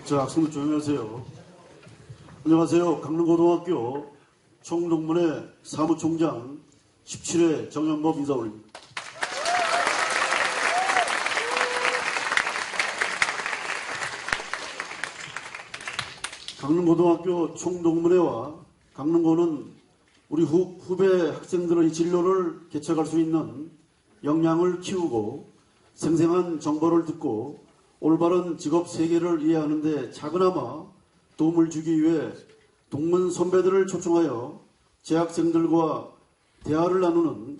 자, 학생들 조용히 하세요. 안녕하세요. 강릉고등학교 총동문회 사무총장 17회 정연법 인사 올립니다. 강릉고등학교 총동문회와 강릉고는 우리 후배 학생들의 진로를 개척할 수 있는 역량을 키우고 생생한 정보를 듣고 올바른 직업 세계를 이해하는 데 작은아마 도움을 주기 위해 동문 선배들을 초청하여 재학생들과 대화를 나누는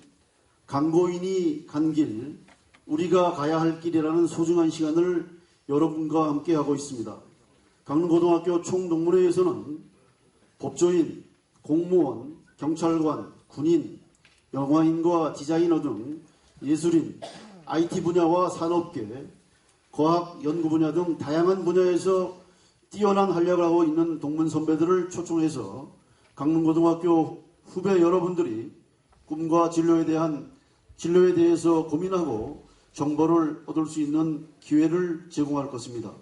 강고인이 간 길, 우리가 가야 할 길이라는 소중한 시간을 여러분과 함께 하고 있습니다. 강릉고등학교 총동문회에서는 법조인, 공무원, 경찰관, 군인, 영화인과 디자이너 등 예술인, IT 분야와 산업계, 과학, 연구 분야 등 다양한 분야에서 뛰어난 활약을 하고 있는 동문 선배들을 초청해서 강릉고등학교 후배 여러분들이 꿈과 진로에 대해서 고민하고 정보를 얻을 수 있는 기회를 제공할 것입니다.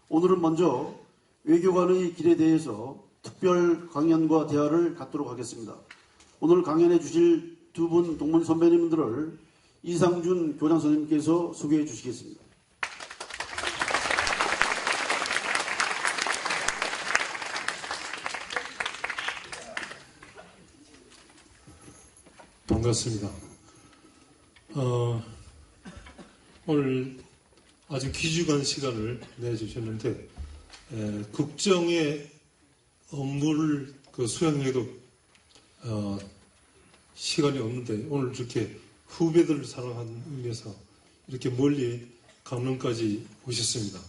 오늘은 먼저 외교관의 길에 대해서 특별 강연과 대화를 갖도록 하겠습니다. 오늘 강연해 주실 두 분 동문 선배님들을 이상준 교장 선생님께서 소개해 주시겠습니다. 반갑습니다. 오늘 아주 귀중한 시간을 내주셨는데 국정의 업무를 수행해도 시간이 없는데 오늘 이렇게 후배들을 사랑하는 의미에서 이렇게 멀리 강릉까지 오셨습니다.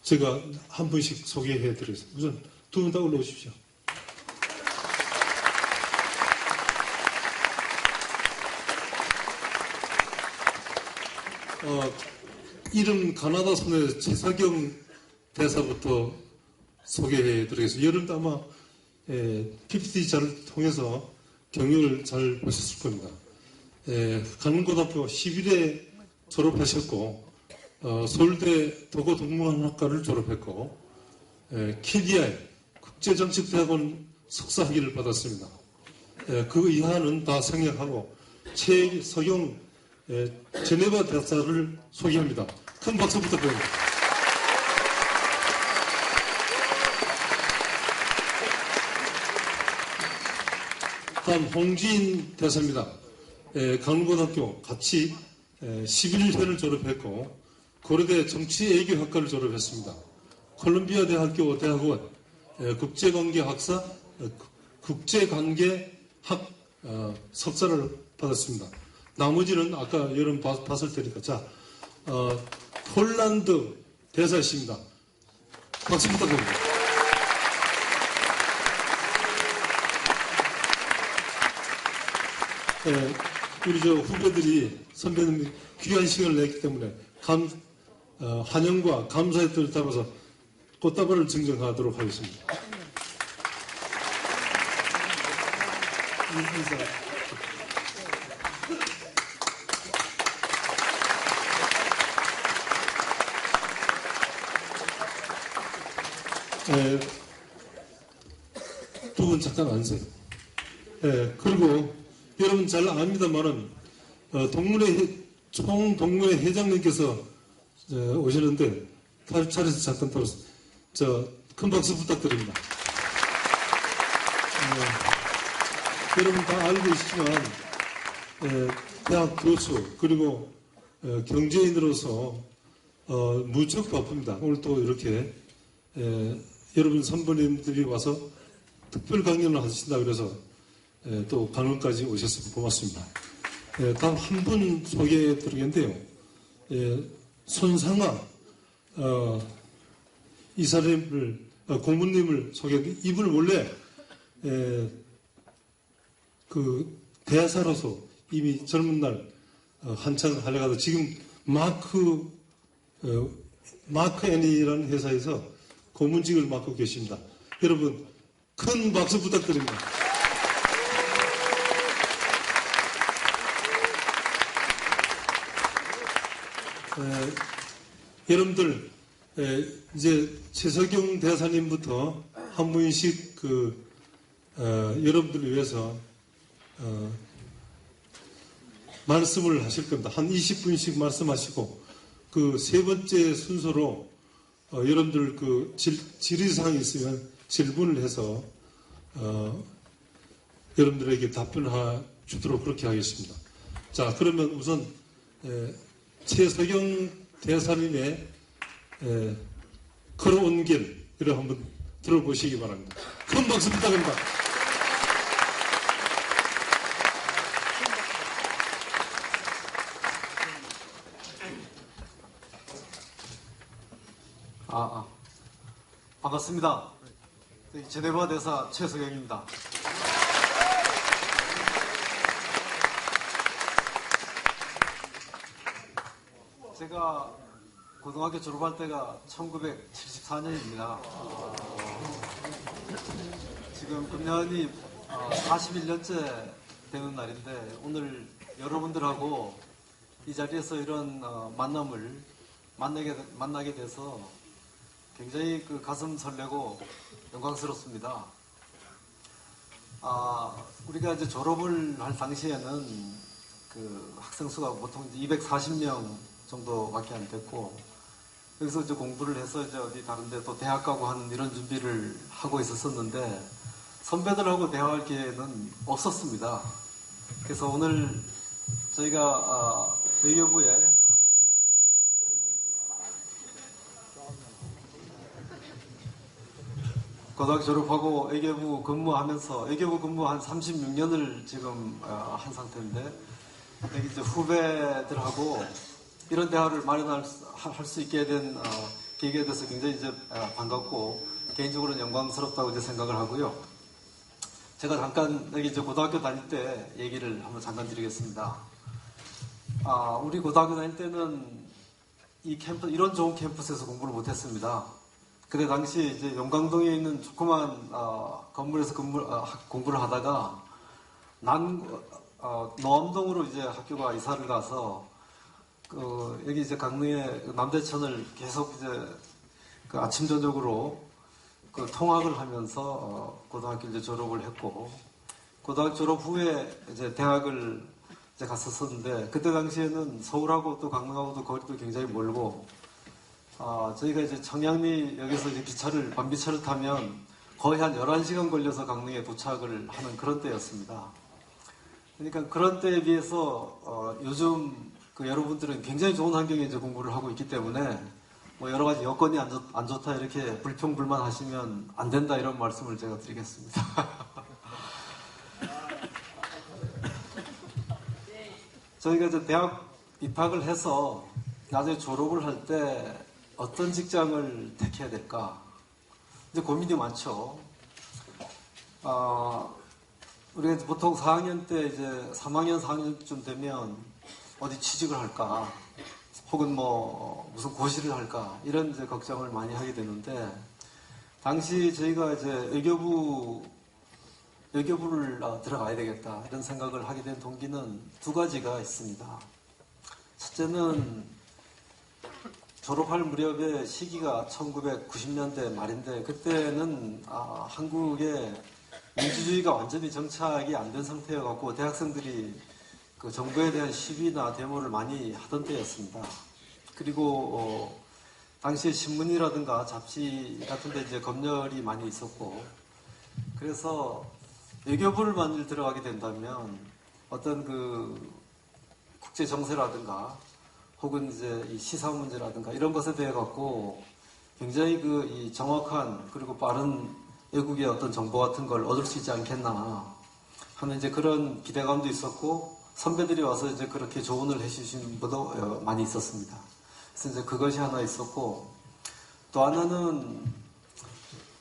제가 한 분씩 소개해 드리겠습니다. 우선 두 분 다 올라오십시오. 이름 가나다 손의 최석영 대사부터 소개해 드리겠습니다. 여러분도 아마 PPT자를 통해서 경력을 잘 보셨을 겁니다. 강릉고등학교 11회 졸업하셨고 서울대 도고동문학과를 졸업했고 KDI 국제정책대학원 석사학위를 받았습니다. 그 이하는 다 생략하고 최석영 제네바 대사를 소개합니다. 큰 박수 부탁드립니다. 다음 홍지인 대사입니다. 강릉고등학교 같이 11회를 졸업했고 고려대 정치외교학과를 졸업했습니다. 콜롬비아 대학교 대학원 국제관계학사 국제관계학 석사를 받았습니다. 나머지는 아까 여러분 봤을 테니까. 자, 폴란드 대사이십니다. 박수 부탁드립니다. 우리 후배들이 선배님이 귀한 시간을 냈기 때문에 환영과 감사의 뜻을 담아서 꽃다발을 증정하도록 하겠습니다. 두 분 잠깐 앉으세요. 그리고 여러분 잘 압니다만은 총동문회 회장님께서 오시는데 차례에서 잠깐 떨었어요. 큰 박수 부탁드립니다. 여러분 다 알고 계시지만 대학 교수 그리고 경제인으로서 무척 바쁩니다. 오늘 또 이렇게 여러분 선배님들이 와서 특별 강연을 하신다 그래서 또 강릉까지 오셨으면 고맙습니다. 다음 한 분 소개해 드리겠는데요. 손상아 이사님을 고문님을 소개했는데 이분을 원래 그 대사로서 이미 젊은 날 한창 하려고 지금 마크 애니라는 회사에서 고문직을 맡고 계십니다. 여러분 큰 박수 부탁드립니다. 여러분들 이제 최석영 대사님부터 한 분씩 여러분들을 위해서 말씀을 하실 겁니다. 한 20분씩 말씀하시고 그 세 번째 순서로 여러분들 질의사항이 있으면 질문을 해서 여러분들에게 답변해 주도록 그렇게 하겠습니다. 자, 그러면 우선 최석영 대사님의 걸어온 길을 한번 들어보시기 바랍니다. 큰 박수 부탁합니다. 반갑습니다. 제네바 대사 최석영입니다. 제가 고등학교 졸업할 때가 1974년입니다. 지금 금년이 41년째 되는 날인데 오늘 여러분들하고 이 자리에서 이런 만남을 만나게 돼서 굉장히 가슴 설레고 영광스럽습니다. 우리가 이제 졸업을 할 당시에는 학생 수가 보통 240명 정도밖에 안 됐고, 여기서 이제 공부를 해서 이제 어디 다른데 또 대학 가고 하는 이런 준비를 하고 있었는데, 선배들하고 대화할 기회는 없었습니다. 그래서 오늘 저희가 외교부에 고등학교 졸업하고 외교부 근무하면서 외교부 근무 한 36년을 지금 한 상태인데, 여기 이제 후배들하고 이런 대화를 마련할 수 있게 된 계기가 돼서 굉장히 이제 반갑고 개인적으로는 영광스럽다고 이제 생각을 하고요. 제가 잠깐 여기 이제 고등학교 다닐 때 얘기를 한번 잠깐 드리겠습니다. 우리 고등학교 다닐 때는 이런 좋은 캠퍼스에서 공부를 못했습니다. 그때 당시 이제 용강동에 있는 조그만 건물에서 공부를 하다가 노암동으로 이제 학교가 이사를 가서 여기 이제 강릉의 남대천을 계속 이제 아침 저녁으로 통학을 하면서 고등학교 이제 졸업을 했고, 고등학교 졸업 후에 이제 대학을 이제 갔었었는데, 그때 당시에는 서울하고 또 강릉하고도 거리도 굉장히 멀고, 저희가 이제 청량리역에서 이제 밤기차를 타면 거의 한 11시간 걸려서 강릉에 도착을 하는 그런 때였습니다. 그러니까 그런 때에 비해서 요즘 여러분들은 굉장히 좋은 환경에 이제 공부를 하고 있기 때문에 뭐 여러 가지 여건이 안 좋다 이렇게 불평불만 하시면 안 된다 이런 말씀을 제가 드리겠습니다. 저희가 이제 대학 입학을 해서 나중에 졸업을 할 때 어떤 직장을 택해야 될까? 이제 고민이 많죠. 우리가 보통 4학년 때 이제 3학년, 4학년쯤 되면 어디 취직을 할까? 혹은 뭐 무슨 고시를 할까? 이런 이제 걱정을 많이 하게 되는데, 당시 저희가 이제 외교부를 들어가야 되겠다 이런 생각을 하게 된 동기는 두 가지가 있습니다. 첫째는 졸업할 무렵의 시기가 1990년대 말인데, 그때는 한국의 민주주의가 완전히 정착이 안 된 상태여갖고 대학생들이 정부에 대한 시위나 데모를 많이 하던 때였습니다. 그리고 당시에 신문이라든가 잡지 같은 데 이제 검열이 많이 있었고, 그래서 외교부를 만일 들어가게 된다면 어떤 국제 정세라든가 혹은 이제 이 시사 문제라든가 이런 것에 대해 갖고 굉장히 이 정확한 그리고 빠른 외국의 어떤 정보 같은 걸 얻을 수 있지 않겠나 하는 이제 그런 기대감도 있었고, 선배들이 와서 이제 그렇게 조언을 해주신 분도 많이 있었습니다. 그래서 이제 그것이 하나 있었고, 또 하나는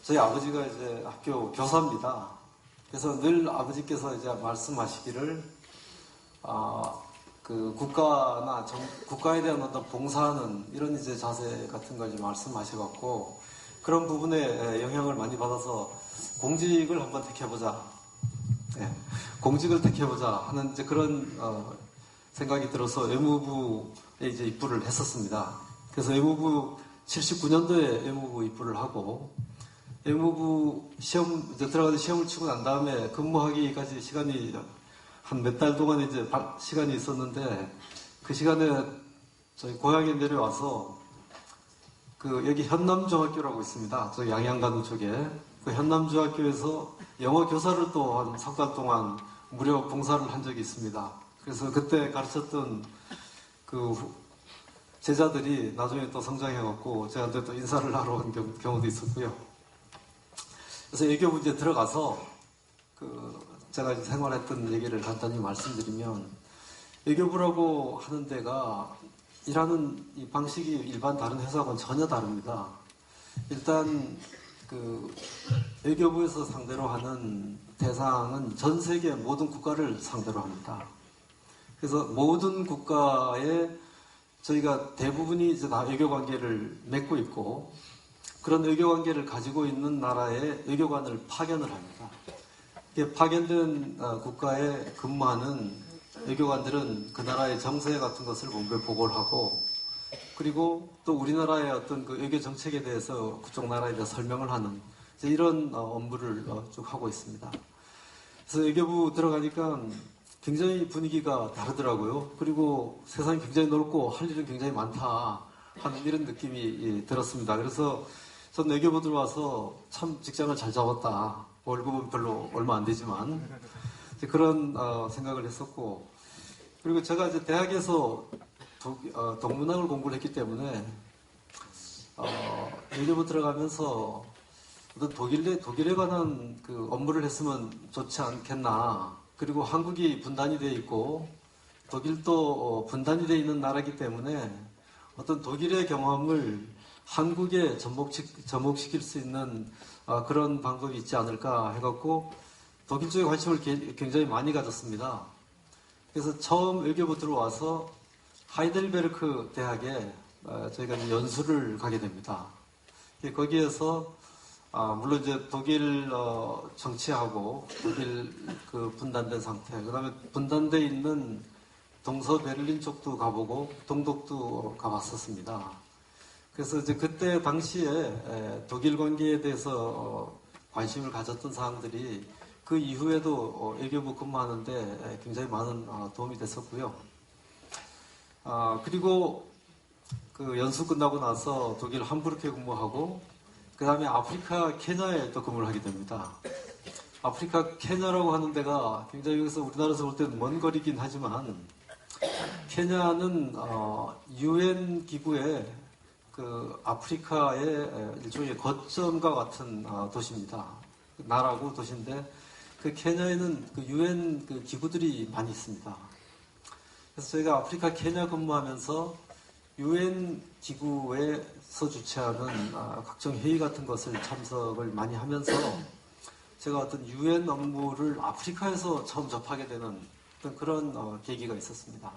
저희 아버지가 이제 학교 교사입니다. 그래서 늘 아버지께서 이제 말씀하시기를 국가에 대한 어떤 봉사하는 이런 이제 자세 같은 걸 이제 말씀하셔갖고, 그런 부분에 영향을 많이 받아서 공직을 한번 택해보자. 네, 공직을 택해보자 하는 이제 그런 생각이 들어서 외무부에 이제 입부를 했었습니다. 그래서 외무부 79년도에 외무부 입부를 하고 외무부 시험 이제 들어가서 시험을 치고 난 다음에 근무하기까지 시간이 한 몇 달 동안 이제 시간이 있었는데 그 시간에 저희 고향에 내려와서 그 여기 현남중학교라고 있습니다. 저 양양간 쪽에 그 현남중학교에서 영어 교사를 또 한 3달 동안 무료 봉사를 한 적이 있습니다. 그래서 그때 가르쳤던 그 제자들이 나중에 또 성장해갖고 저한테 또 인사를 하러 온 경우도 있었고요. 그래서 외교부 이제 들어가서 그 제가 이제 생활했던 얘기를 간단히 말씀드리면 외교부라고 하는 데가 일하는 이 방식이 일반 다른 회사하고는 전혀 다릅니다. 일단 그 외교부에서 상대로 하는 대상은 전 세계 모든 국가를 상대로 합니다. 그래서 모든 국가에 저희가 대부분이 이제 다 외교 관계를 맺고 있고 그런 외교 관계를 가지고 있는 나라에 외교관을 파견을 합니다. 파견된 국가에 근무하는 외교관들은 그 나라의 정세 같은 것을 본부에 보고를 하고 그리고 또 우리나라의 어떤 그 외교 정책에 대해서 그쪽 나라에 대해 설명을 하는 이런 업무를 쭉 하고 있습니다. 그래서 외교부 들어가니까 굉장히 분위기가 다르더라고요. 그리고 세상이 굉장히 넓고 할 일은 굉장히 많다 하는 이런 느낌이 들었습니다. 그래서 전 외교부 들어와서 참 직장을 잘 잡았다. 월급은 별로 얼마 안 되지만 그런 생각을 했었고 그리고 제가 이제 대학에서 동문학을 공부를 했기 때문에 외교부 들어가면서 어떤 독일에 관한 그 업무를 했으면 좋지 않겠나. 그리고 한국이 분단이 되어 있고 독일도 분단이 되어 있는 나라이기 때문에 어떤 독일의 경험을 한국에 접목시킬 수 있는 그런 방법이 있지 않을까 해갖고 독일 쪽에 관심을 굉장히 많이 가졌습니다. 그래서 처음 외교부 들어와서 하이델베르크 대학에 저희가 이제 연수를 가게 됩니다. 거기에서 물론 이제 독일 정치하고 독일 그 분단된 상태, 그다음에 분단돼 있는 동서 베를린 쪽도 가보고 동독도 가봤었습니다. 그래서 이제 그때 당시에 독일 관계에 대해서 관심을 가졌던 사람들이 그 이후에도 외교부 근무하는데 굉장히 많은 도움이 됐었고요. 그리고 그 연수 끝나고 나서 독일 함부르크에 근무하고 그 다음에 아프리카 케냐에 또 근무를 하게 됩니다. 아프리카 케냐라고 하는 데가 굉장히 여기서 우리나라에서 볼 때는 먼 거리긴 하지만 케냐는 UN 기구의 그 아프리카의 일종의 거점과 같은 도시입니다. 나라고 도시인데 그 케냐에는 그 UN 그 기구들이 많이 있습니다. 그래서 저희가 아프리카 케냐 근무하면서 UN 기구에서 주최하는 각종 회의 같은 것을 참석을 많이 하면서 제가 어떤 UN 업무를 아프리카에서 처음 접하게 되는 어떤 그런 계기가 있었습니다.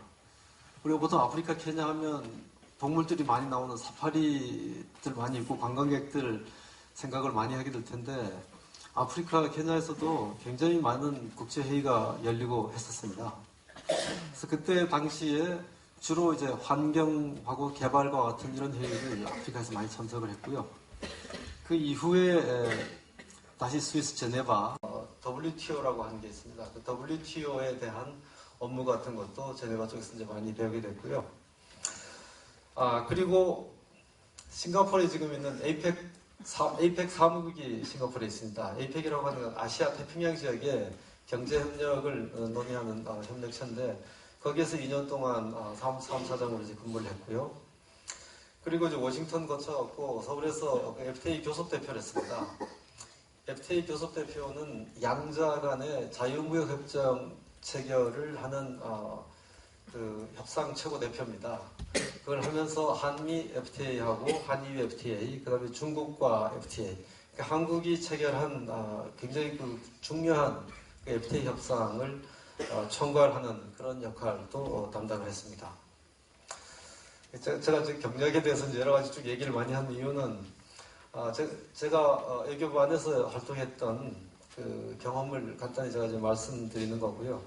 그리고 보통 아프리카 케냐 하면 동물들이 많이 나오는 사파리들 많이 있고 관광객들 생각을 많이 하게 될 텐데 아프리카 케냐에서도 굉장히 많은 국제회의가 열리고 했었습니다. 그래서 그때 당시에 주로 이제 환경하고 개발과 같은 이런 회의를 아프리카에서 많이 참석을 했고요. 그 이후에 다시 스위스 제네바 WTO라고 하는 게 있습니다. 그 WTO에 대한 업무 같은 것도 제네바 쪽에서 이제 많이 배우게 됐고요. 그리고 싱가포르에 지금 있는 에이펙 사무국이 싱가포르에 있습니다. 에이펙이라고 하는 건 아시아 태평양 지역의 경제협력을 논의하는 협력체인데 거기에서 2년 동안 사무사장으로 이제 근무를 했고요. 그리고 이제 워싱턴 거쳐갖고 서울에서 FTA 교섭대표를 했습니다. FTA 교섭대표는 양자 간의 자유무역협정 체결을 하는 그 협상 최고 대표입니다. 그걸 하면서 한미 FTA하고 한EU FTA, 그 다음에 중국과 FTA, 그러니까 한국이 체결한 굉장히 그 중요한 그 FTA 협상을 총괄하는 그런 역할도 담당을 했습니다. 제가 경력에 대해서 이제 여러 가지 쭉 얘기를 많이 하는 이유는 제가 외교부 안에서 활동했던 그 경험을 간단히 제가 이제 말씀드리는 거고요.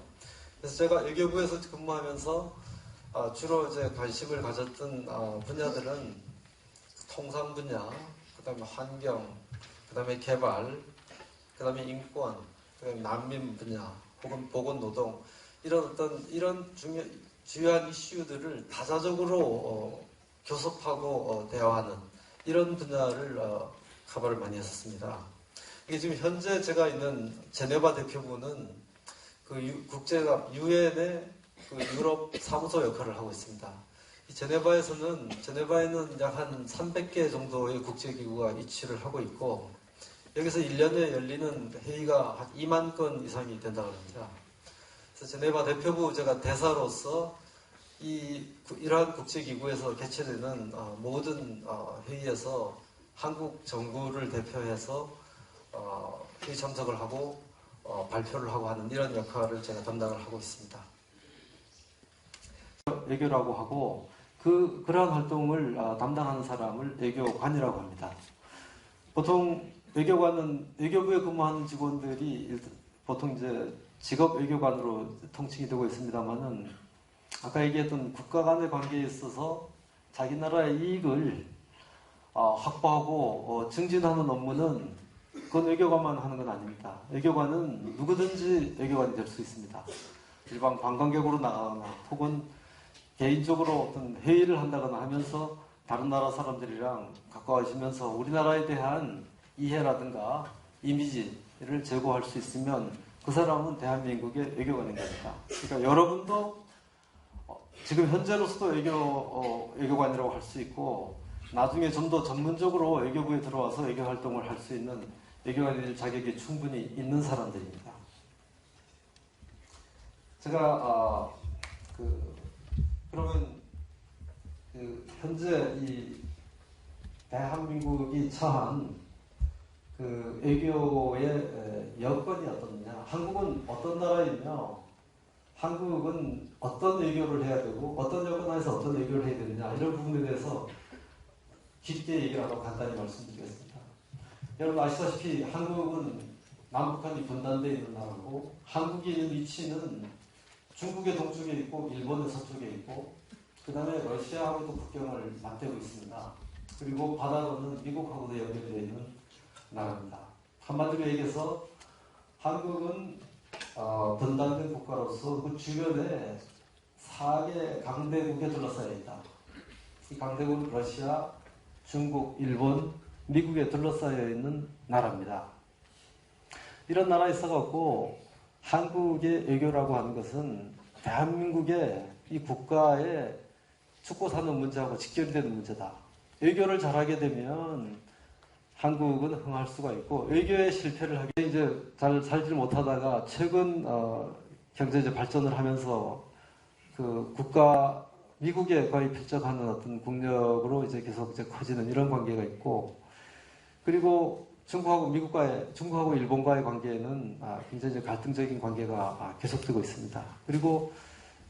그래서 제가 외교부에서 근무하면서 주로 이제 관심을 가졌던 분야들은 통상 분야, 그다음에 환경, 그다음에 개발, 그다음에 인권, 그다음에 난민 분야, 혹은 보건노동 이런 주요한 이슈들을 다자적으로 교섭하고 대화하는 이런 분야를 커버를 많이 했었습니다. 이게 지금 현재 제가 있는 제네바 대표부는 그 국제가 유엔의 그 유럽 사무소 역할을 하고 있습니다. 이 제네바에는 약 한 300개 정도의 국제기구가 위치를 하고 있고 여기서 1년에 열리는 회의가 한 2만 건 이상이 된다고 합니다. 그래서 제네바 대표부 제가 대사로서 이러한 국제기구에서 개최되는 모든 회의에서 한국 정부를 대표해서 회의 참석을 하고 발표를 하고 하는 이런 역할을 제가 담당을 하고 있습니다. 외교라고 하고 그러한 활동을 담당하는 사람을 외교관이라고 합니다. 보통 외교관은 외교부에 근무하는 직원들이 보통 이제 직업 외교관으로 통칭이 되고 있습니다만은 아까 얘기했던 국가 간의 관계에 있어서 자기 나라의 이익을 확보하고 증진하는 업무는 그건 외교관만 하는 건 아닙니다. 외교관은 누구든지 외교관이 될 수 있습니다. 일반 관광객으로 나가거나 혹은 개인적으로 어떤 회의를 한다거나 하면서 다른 나라 사람들이랑 가까워지면서 우리나라에 대한 이해라든가 이미지를 제고할 수 있으면 그 사람은 대한민국의 외교관인 겁니다. 그러니까 여러분도 지금 현재로서도 외교관이라고 할 수 있고 나중에 좀 더 전문적으로 외교부에 들어와서 외교 활동을 할 수 있는 외교관이 될 자격이 충분히 있는 사람들입니다. 제가 그러면 현재 이 대한민국이 처한 그 외교의 여건이 어떻느냐? 한국은 어떤 나라이며 한국은 어떤 외교를 해야 되고 어떤 여건 하에서 어떤 외교를 해야 되느냐 이런 부분에 대해서 깊게 얘기를 하고 간단히 말씀드리겠습니다. 여러분 아시다시피 한국은 남북한이 분단되어 있는 나라고 한국이 있는 위치는 중국의 동쪽에 있고 일본의 서쪽에 있고 그 다음에 러시아하고도 국경을 맞대고 있습니다. 그리고 바다로는 미국하고도 연결되어 있는 나라입니다. 한마디로 얘기해서 한국은 분단된 국가로서 그 주변에 4개 강대국에 둘러싸여 있다. 이 강대국은 러시아, 중국, 일본, 미국에 둘러싸여 있는 나라입니다. 이런 나라에 있어갖고 한국의 외교라고 하는 것은 대한민국의 이 국가의 죽고 사는 문제하고 직결되는 문제다. 외교를 잘하게 되면 한국은 흥할 수가 있고 외교에 실패를 하게 이제 잘 살지 못하다가 최근 경제적 발전을 하면서 그 국가 미국에 거의 필적하는 어떤 국력으로 이제 계속 이제 커지는 이런 관계가 있고 그리고 중국하고 일본과의 관계는 굉장히 갈등적인 관계가 계속되고 있습니다. 그리고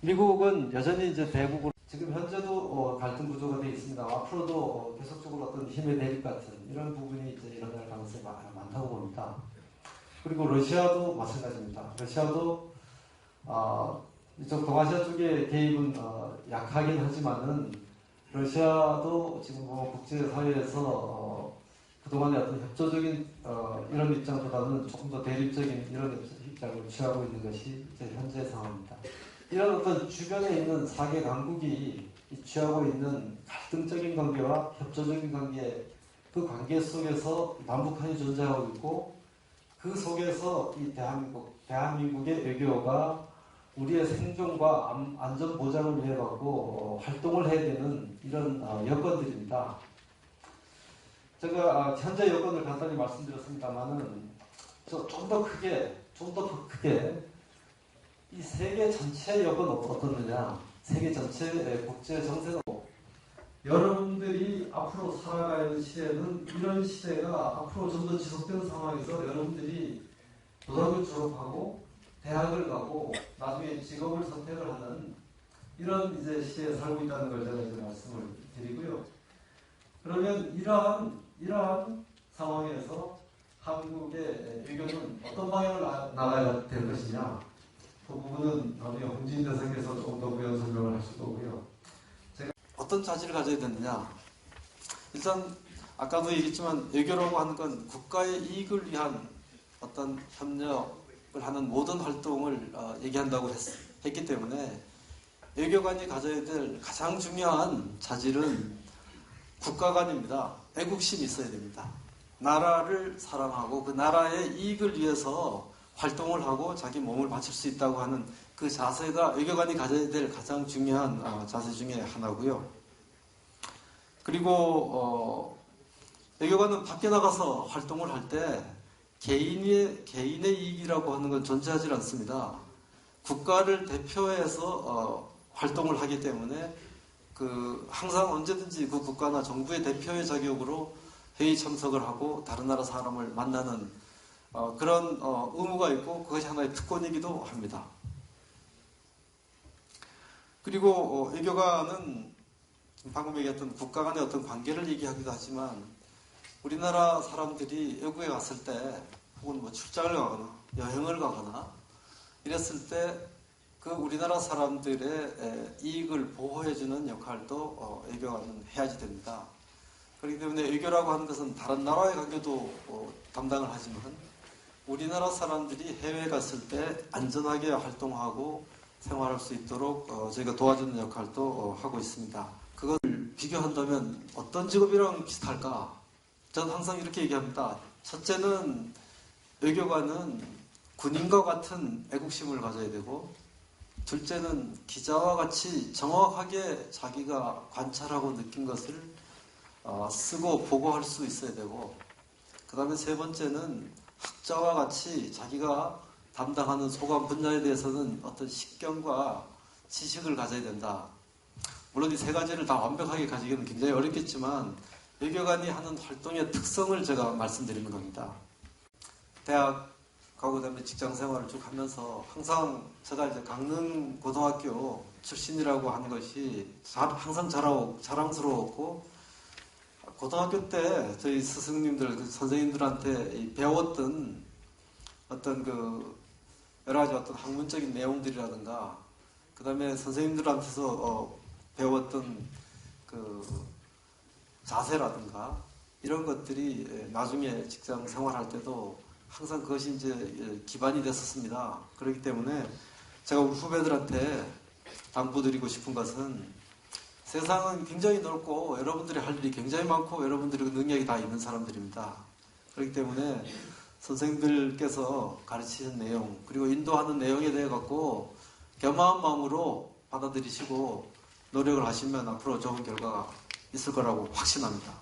미국은 여전히 이제 대국으로 지금 현재도 갈등 구조가 되어 있습니다. 앞으로도 계속적으로 어떤 힘의 대립 같은 이런 부분이 이제 일어날 가능성이 많다고 봅니다. 그리고 러시아도 마찬가지입니다. 러시아도 이쪽 동아시아 쪽의 개입은 약하긴 하지만은 러시아도 지금 국제사회에서 그동안의 어떤 협조적인 이런 입장보다는 조금 더 대립적인 이런 입장을 취하고 있는 것이 이제 현재 상황입니다. 이런 어떤 주변에 있는 4개 강국이 취하고 있는 갈등적인 관계와 협조적인 관계, 그 관계 속에서 남북한이 존재하고 있고 그 속에서 이 대한민국의 외교가 우리의 생존과 안전 보장을 위해 갖고 활동을 해야 되는 이런 여건들입니다. 제가 현재 여건을 간단히 말씀드렸습니다만은 좀 더 크게 이 세계 전체의 여건 어떻느냐, 세계 전체의 국제 정세가 여러분들이 앞으로 살아가는 시대는 이런 시대가 앞으로 좀 더 지속되는 상황에서 여러분들이 고등학교 졸업하고 대학을 가고 나중에 직업을 선택을 하는 이런 이제 시대에 살고 있다는 걸 제가 이제 말씀을 드리고요. 그러면 이러한 상황에서 한국의 외교는 어떤 방향을 나가야 될 것이냐, 그 부분은 나중에 홍진 대사께서 조금 더 부연 설명을 하실 거고요. 어떤 자질을 가져야 되느냐? 일단 아까도 얘기했지만 외교라고 하는 건 국가의 이익을 위한 어떤 협력을 하는 모든 활동을 얘기한다고 했기 때문에 외교관이 가져야 될 가장 중요한 자질은 국가관입니다. 애국심이 있어야 됩니다. 나라를 사랑하고 그 나라의 이익을 위해서 활동을 하고 자기 몸을 바칠 수 있다고 하는 그 자세가 외교관이 가져야 될 가장 중요한 자세 중에 하나고요. 그리고 외교관은 밖에 나가서 활동을 할 때 개인의 이익이라고 하는 건 존재하지 않습니다. 국가를 대표해서 활동을 하기 때문에 항상 언제든지 그 국가나 정부의 대표의 자격으로 회의 참석을 하고 다른 나라 사람을 만나는 그런 의무가 있고 그것이 하나의 특권이기도 합니다. 그리고 외교관은 방금 얘기했던 국가 간의 어떤 관계를 얘기하기도 하지만 우리나라 사람들이 외국에 갔을 때 혹은 뭐 출장을 가거나 여행을 가거나 이랬을 때 그 우리나라 사람들의 이익을 보호해주는 역할도 외교관은 해야지 됩니다. 그렇기 때문에 외교라고 하는 것은 다른 나라의 관계도 담당을 하지만 우리나라 사람들이 해외에 갔을 때 안전하게 활동하고 생활할 수 있도록 저희가 도와주는 역할도 하고 있습니다. 그것을 비교한다면 어떤 직업이랑 비슷할까? 저는 항상 이렇게 얘기합니다. 첫째는 외교관은 군인과 같은 애국심을 가져야 되고 둘째는 기자와 같이 정확하게 자기가 관찰하고 느낀 것을 쓰고 보고할 수 있어야 되고 그 다음에 세 번째는 학자와 같이 자기가 담당하는 소관 분야에 대해서는 어떤 식견과 지식을 가져야 된다. 물론 이 세 가지를 다 완벽하게 가지기는 굉장히 어렵겠지만 외교관이 하는 활동의 특성을 제가 말씀드리는 겁니다. 대학 가고 그다음에 직장 생활을 쭉 하면서 항상 제가 이제 강릉 고등학교 출신이라고 하는 것이 항상 자랑스러웠고 고등학교 때 저희 스승님들, 선생님들한테 배웠던 어떤 여러 가지 어떤 학문적인 내용들이라든가 그 다음에 선생님들한테서 배웠던 자세라든가 이런 것들이 나중에 직장 생활할 때도 항상 그것이 이제 기반이 됐었습니다. 그렇기 때문에 제가 우리 후배들한테 당부드리고 싶은 것은 세상은 굉장히 넓고 여러분들이 할 일이 굉장히 많고 여러분들이 능력이 다 있는 사람들입니다. 그렇기 때문에 선생님들께서 가르치는 내용 그리고 인도하는 내용에 대해 갖고 겸허한 마음으로 받아들이시고 노력을 하시면 앞으로 좋은 결과가 있을 거라고 확신합니다.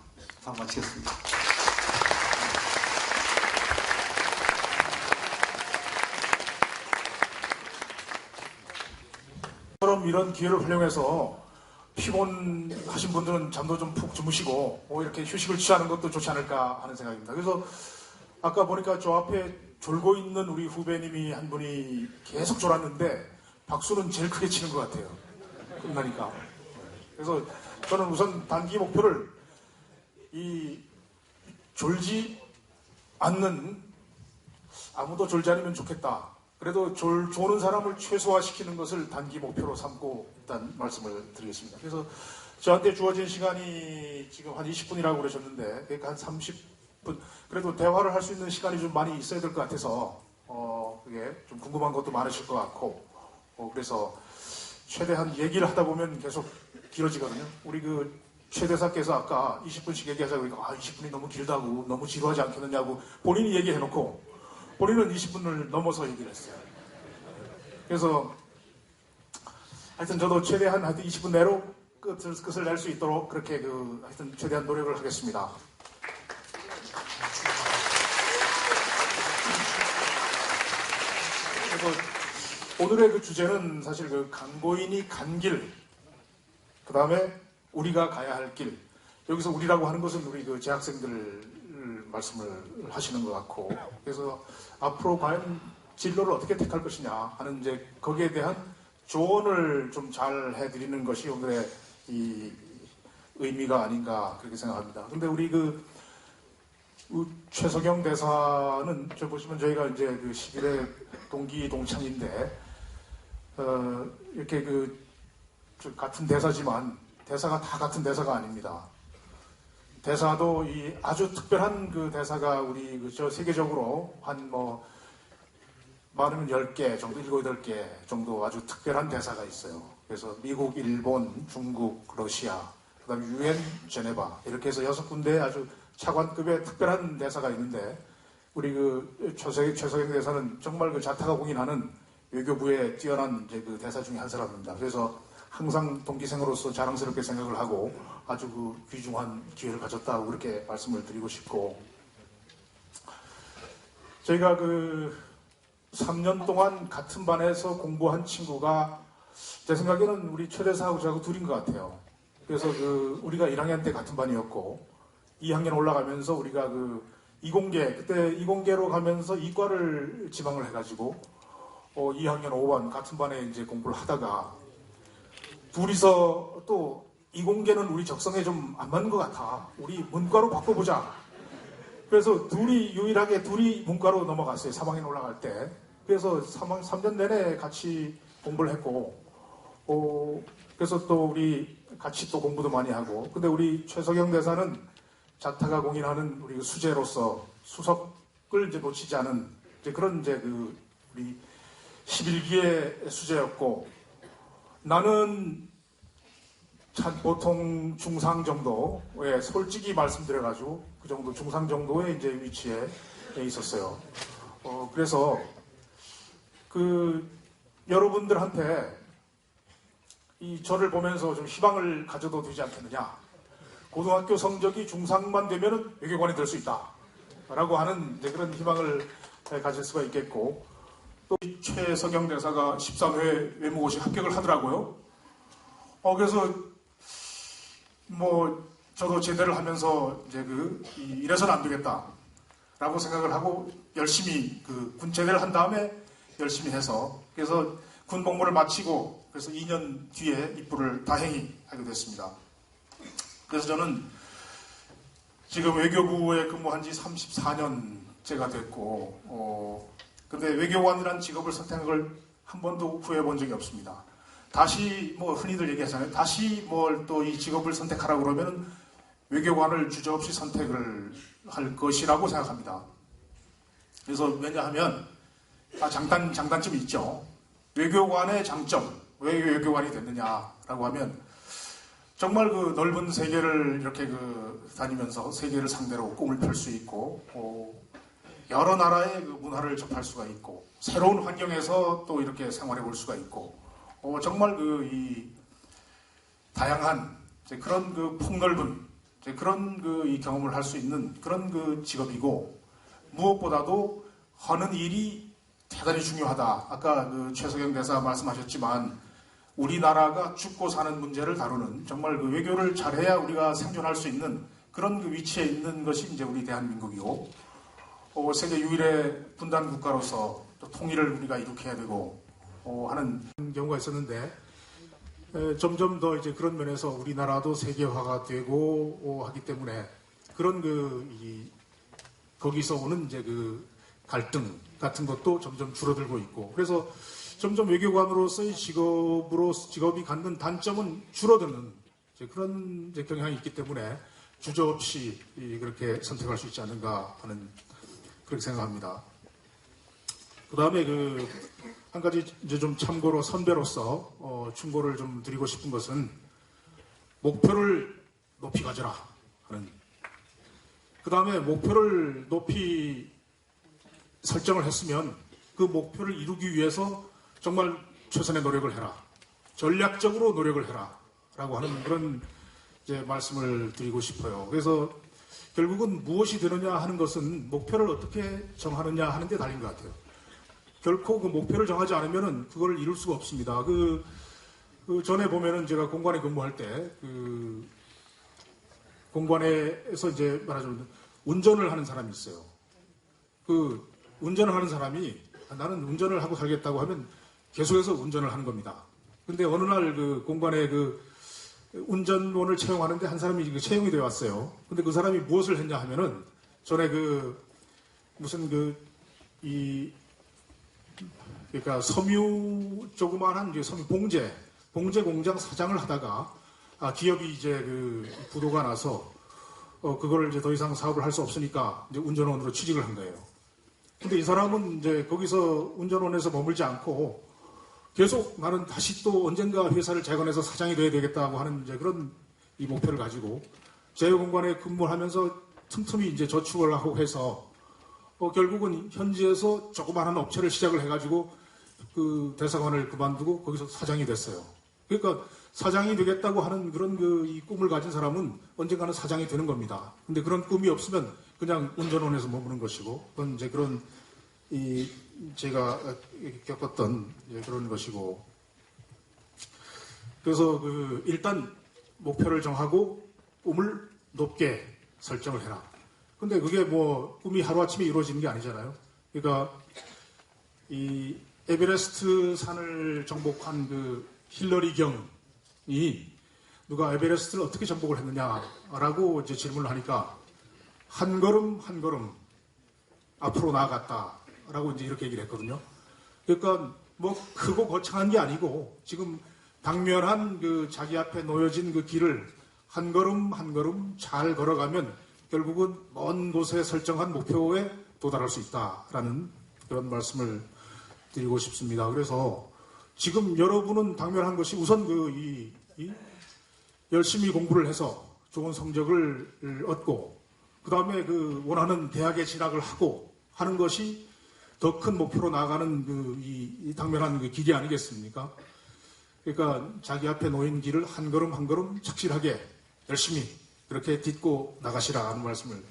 다음 마치겠습니다. 이런 기회를 활용해서 피곤하신 분들은 잠도 좀 푹 주무시고 이렇게 휴식을 취하는 것도 좋지 않을까 하는 생각입니다. 그래서 아까 보니까 저 앞에 졸고 있는 우리 후배님이 한 분이 계속 졸았는데 박수는 제일 크게 치는 것 같아요. 끝나니까. 그래서 저는 우선 단기 목표를 졸지 않는 아무도 졸지 않으면 좋겠다. 그래도 조는 사람을 최소화시키는 것을 단기 목표로 삼고 일단 말씀을 드리겠습니다. 그래서 저한테 주어진 시간이 지금 한 20분이라고 그러셨는데 그러니까 한 30분 그래도 대화를 할 수 있는 시간이 좀 많이 있어야 될 것 같아서 그게 좀 궁금한 것도 많으실 것 같고 그래서 최대한 얘기를 하다 보면 계속 길어지거든요. 우리 최 대사께서 아까 20분씩 얘기하자고 그러니까 20분이 너무 길다고 너무 지루하지 않겠느냐고 본인이 얘기해놓고 본인은 20분을 넘어서 얘기를 했어요. 그래서 하여튼 저도 최대한 20분 내로 끝을 낼 수 있도록 그렇게 하여튼 최대한 노력을 하겠습니다. 그래서 오늘의 주제는 사실 강고인이 간 길, 그 다음에 우리가 가야 할 길. 여기서 우리라고 하는 것은 우리 재학생들 말씀을 하시는 것 같고, 그래서 앞으로 과연 진로를 어떻게 택할 것이냐 하는 이제 거기에 대한 조언을 좀 잘 해드리는 것이 오늘의 이 의미가 아닌가 그렇게 생각합니다. 근데 우리 최석영 대사는 저 보시면 저희가 이제 11회 동기 동창인데 이렇게 같은 대사지만 대사가 다 같은 대사가 아닙니다. 대사도 이 아주 특별한 그 대사가 우리 그저 세계적으로 한 뭐 많으면 10개 정도, 7, 8개 정도 아주 특별한 대사가 있어요. 그래서 미국, 일본, 중국, 러시아, 그다음에 UN, 제네바 이렇게 해서 6군데 아주 차관급의 특별한 대사가 있는데 우리 그 최석영 대사는 정말 그 자타가 공인하는 외교부의 뛰어난 이제 그 대사 중에 한 사람입니다. 그래서 항상 동기생으로서 자랑스럽게 생각을 하고 아주 그 귀중한 기회를 가졌다고 그렇게 말씀을 드리고 싶고, 저희가 그 3년 동안 같은 반에서 공부한 친구가 제 생각에는 우리 최 대사하고 저하고 둘인 것 같아요. 그래서 그 우리가 1학년 때 같은 반이었고 2학년 올라가면서 우리가 그 이공계, 그때 이공계로 가면서 이과를 지망을 해가지고 2학년 5반 같은 반에 이제 공부를 하다가 둘이서 또 이공계는 우리 적성에 좀 안 맞는 것 같아. 우리 문과로 바꿔보자. 그래서 유일하게 둘이 문과로 넘어갔어요. 3학년 올라갈 때. 그래서 3년 내내 같이 공부를 했고, 그래서 또 우리 같이 또 공부도 많이 하고. 근데 우리 최석영 대사는 자타가 공인하는 우리 수재로서 수석을 이제 놓치지 않은 이제 그런 이제 그 우리 11기의 수재였고, 나는 보통 중상 정도에 솔직히 말씀드려가지고 그 정도 중상 정도의 이제 위치에 있었어요. 그래서 그 여러분들한테 이 저를 보면서 좀 희망을 가져도 되지 않겠느냐. 고등학교 성적이 중상만 되면은 외교관이 될 수 있다라고 하는 이제 그런 희망을 가질 수가 있겠고, 또 최석영 대사가 13회 외무고시 합격을 하더라고요. 그래서 뭐 저도 제대를 하면서 이제 이래서는 안 되겠다라고 생각을 하고 열심히 군 제대를 한 다음에 열심히 해서, 그래서 군 복무를 마치고 그래서 2년 뒤에 입부를 다행히 하게 됐습니다. 그래서 저는 지금 외교부에 근무한 지 34년째가 됐고, 근데 외교관이라는 직업을 선택한 걸 한 번도 후회해 본 적이 없습니다. 다시 뭐 흔히들 얘기하잖아요. 다시 뭘 또 이 직업을 선택하라고 그러면 외교관을 주저없이 선택을 할 것이라고 생각합니다. 그래서 왜냐하면 장단점이 있죠. 외교관의 장점, 왜 외교관이 됐느냐라고 하면 정말 그 넓은 세계를 이렇게 다니면서 세계를 상대로 꿈을 펼 수 있고, 여러 나라의 그 문화를 접할 수가 있고, 새로운 환경에서 또 이렇게 생활해 볼 수가 있고, 정말 이 다양한 그런 폭넓은 그런 이 경험을 할 수 있는 그런 직업이고, 무엇보다도 하는 일이 대단히 중요하다. 아까 최석영 대사 말씀하셨지만 우리나라가 죽고 사는 문제를 다루는 정말 외교를 잘해야 우리가 생존할 수 있는 그런 위치에 있는 것이 이제 우리 대한민국이고, 세계 유일의 분단 국가로서 또 통일을 우리가 이룩해야 되고 하는 경우가 있었는데, 점점 더 이제 그런 면에서 우리나라도 세계화가 되고 하기 때문에 그런 거기서 오는 이제 갈등 같은 것도 점점 줄어들고 있고, 그래서 점점 외교관으로서의 직업이 갖는 단점은 줄어드는 그런 이제 경향이 있기 때문에 주저없이 그렇게 선택할 수 있지 않는가 하는 그렇게 생각합니다. 그 다음에 한 가지 이제 좀 참고로 선배로서 충고를 좀 드리고 싶은 것은 목표를 높이 가져라 하는. 그 다음에 목표를 높이 설정을 했으면 그 목표를 이루기 위해서 정말 최선의 노력을 해라. 전략적으로 노력을 해라. 라고 하는 그런 이제 말씀을 드리고 싶어요. 그래서 결국은 무엇이 되느냐 하는 것은 목표를 어떻게 정하느냐 하는 데 달린 것 같아요. 결코 그 목표를 정하지 않으면은 그걸 이룰 수가 없습니다. 전에 보면은 제가 공관에 근무할 때 공관에서 이제 말하자면 운전을 하는 사람이 있어요. 운전을 하는 사람이 나는 운전을 하고 살겠다고 하면 계속해서 운전을 하는 겁니다. 근데 어느 날 공관에 운전원을 채용하는데 한 사람이 채용이 되어 왔어요. 근데 그 사람이 무엇을 했냐 하면은 전에 무슨 그러니까 섬유 조그만한 섬유 봉제 봉제 공장 사장을 하다가 기업이 이제 그 부도가 나서 그걸 이제 더 이상 사업을 할 수 없으니까 이제 운전원으로 취직을 한 거예요. 근데 이 사람은 이제 거기서 운전원에서 머물지 않고 계속 나는 다시 또 언젠가 회사를 재건해서 사장이 돼야 되겠다고 하는 이제 그런 이 목표를 가지고 제휴공간에 근무를 하면서 틈틈이 이제 저축을 하고 해서 결국은 현지에서 조그마한 업체를 시작을 해가지고 그 대사관을 그만두고 거기서 사장이 됐어요. 그러니까 사장이 되겠다고 하는 그런 이 꿈을 가진 사람은 언젠가는 사장이 되는 겁니다. 근데 그런 꿈이 없으면 그냥 운전원에서 머무는 것이고, 그건 이제 그런 제가 겪었던 그런 것이고, 그래서 일단 목표를 정하고 꿈을 높게 설정을 해라. 근데 그게 뭐 꿈이 하루아침에 이루어지는 게 아니잖아요. 그러니까 이 에베레스트 산을 정복한 그 힐러리 경이 누가 에베레스트를 어떻게 정복을 했느냐라고 이제 질문을 하니까 한 걸음 한 걸음 앞으로 나아갔다라고 이제 이렇게 얘기를 했거든요. 그러니까 뭐 크고 거창한 게 아니고 지금 당면한 그 자기 앞에 놓여진 그 길을 한 걸음 한 걸음 잘 걸어가면 결국은 먼 곳에 설정한 목표에 도달할 수 있다라는 그런 말씀을 드리고 싶습니다. 그래서 지금 여러분은 당면한 것이 우선 열심히 공부를 해서 좋은 성적을 얻고 그 다음에 그 원하는 대학에 진학을 하고 하는 것이 더 큰 목표로 나아가는 이 당면한 그 길이 아니겠습니까? 그러니까 자기 앞에 놓인 길을 한 걸음 한 걸음 착실하게 열심히 그렇게 딛고 나가시라 하는 말씀을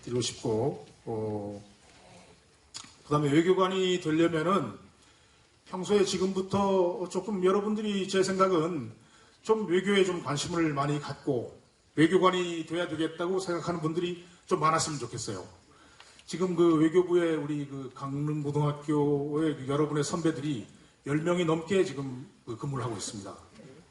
드리고 싶고, 그 다음에 외교관이 되려면은 평소에 지금부터 조금 여러분들이 제 생각은 좀 외교에 좀 관심을 많이 갖고 외교관이 돼야 되겠다고 생각하는 분들이 좀 많았으면 좋겠어요. 지금 그 외교부에 우리 그 강릉고등학교의 여러분의 선배들이 10명이 넘게 지금 근무를 하고 있습니다.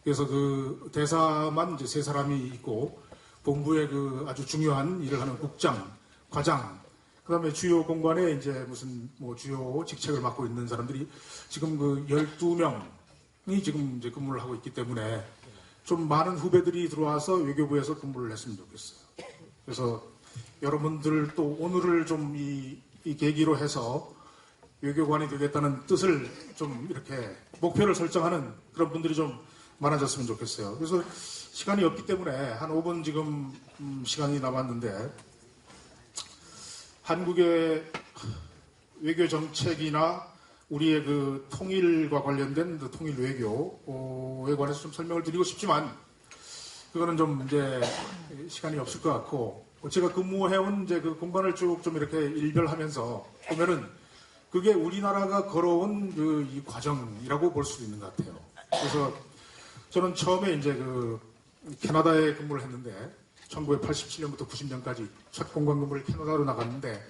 그래서 그 대사만 이제 3사람이 있고 본부에 그 아주 중요한 일을 하는 국장, 과장, 그 다음에 주요 공관에 이제 무슨 뭐 주요 직책을 맡고 있는 사람들이 지금 그 12명이 지금 이제 근무를 하고 있기 때문에 좀 많은 후배들이 들어와서 외교부에서 근무를 했으면 좋겠어요. 그래서 여러분들 또 오늘을 좀 이 계기로 해서 외교관이 되겠다는 뜻을 좀 이렇게 목표를 설정하는 그런 분들이 좀 많아졌으면 좋겠어요. 그래서 시간이 없기 때문에 한 5분 지금 시간이 남았는데 한국의 외교 정책이나 우리의 그 통일과 관련된 그 통일 외교에 관해서 좀 설명을 드리고 싶지만 그거는 좀 이제 시간이 없을 것 같고 제가 근무해온 이제 그 공간을 쭉 좀 이렇게 일별하면서 보면은 그게 우리나라가 걸어온 이 과정이라고 볼 수도 있는 것 같아요. 그래서 저는 처음에 이제 그 캐나다에 근무를 했는데 1987년부터 90년까지 첫 공관 근무를 캐나다로 나갔는데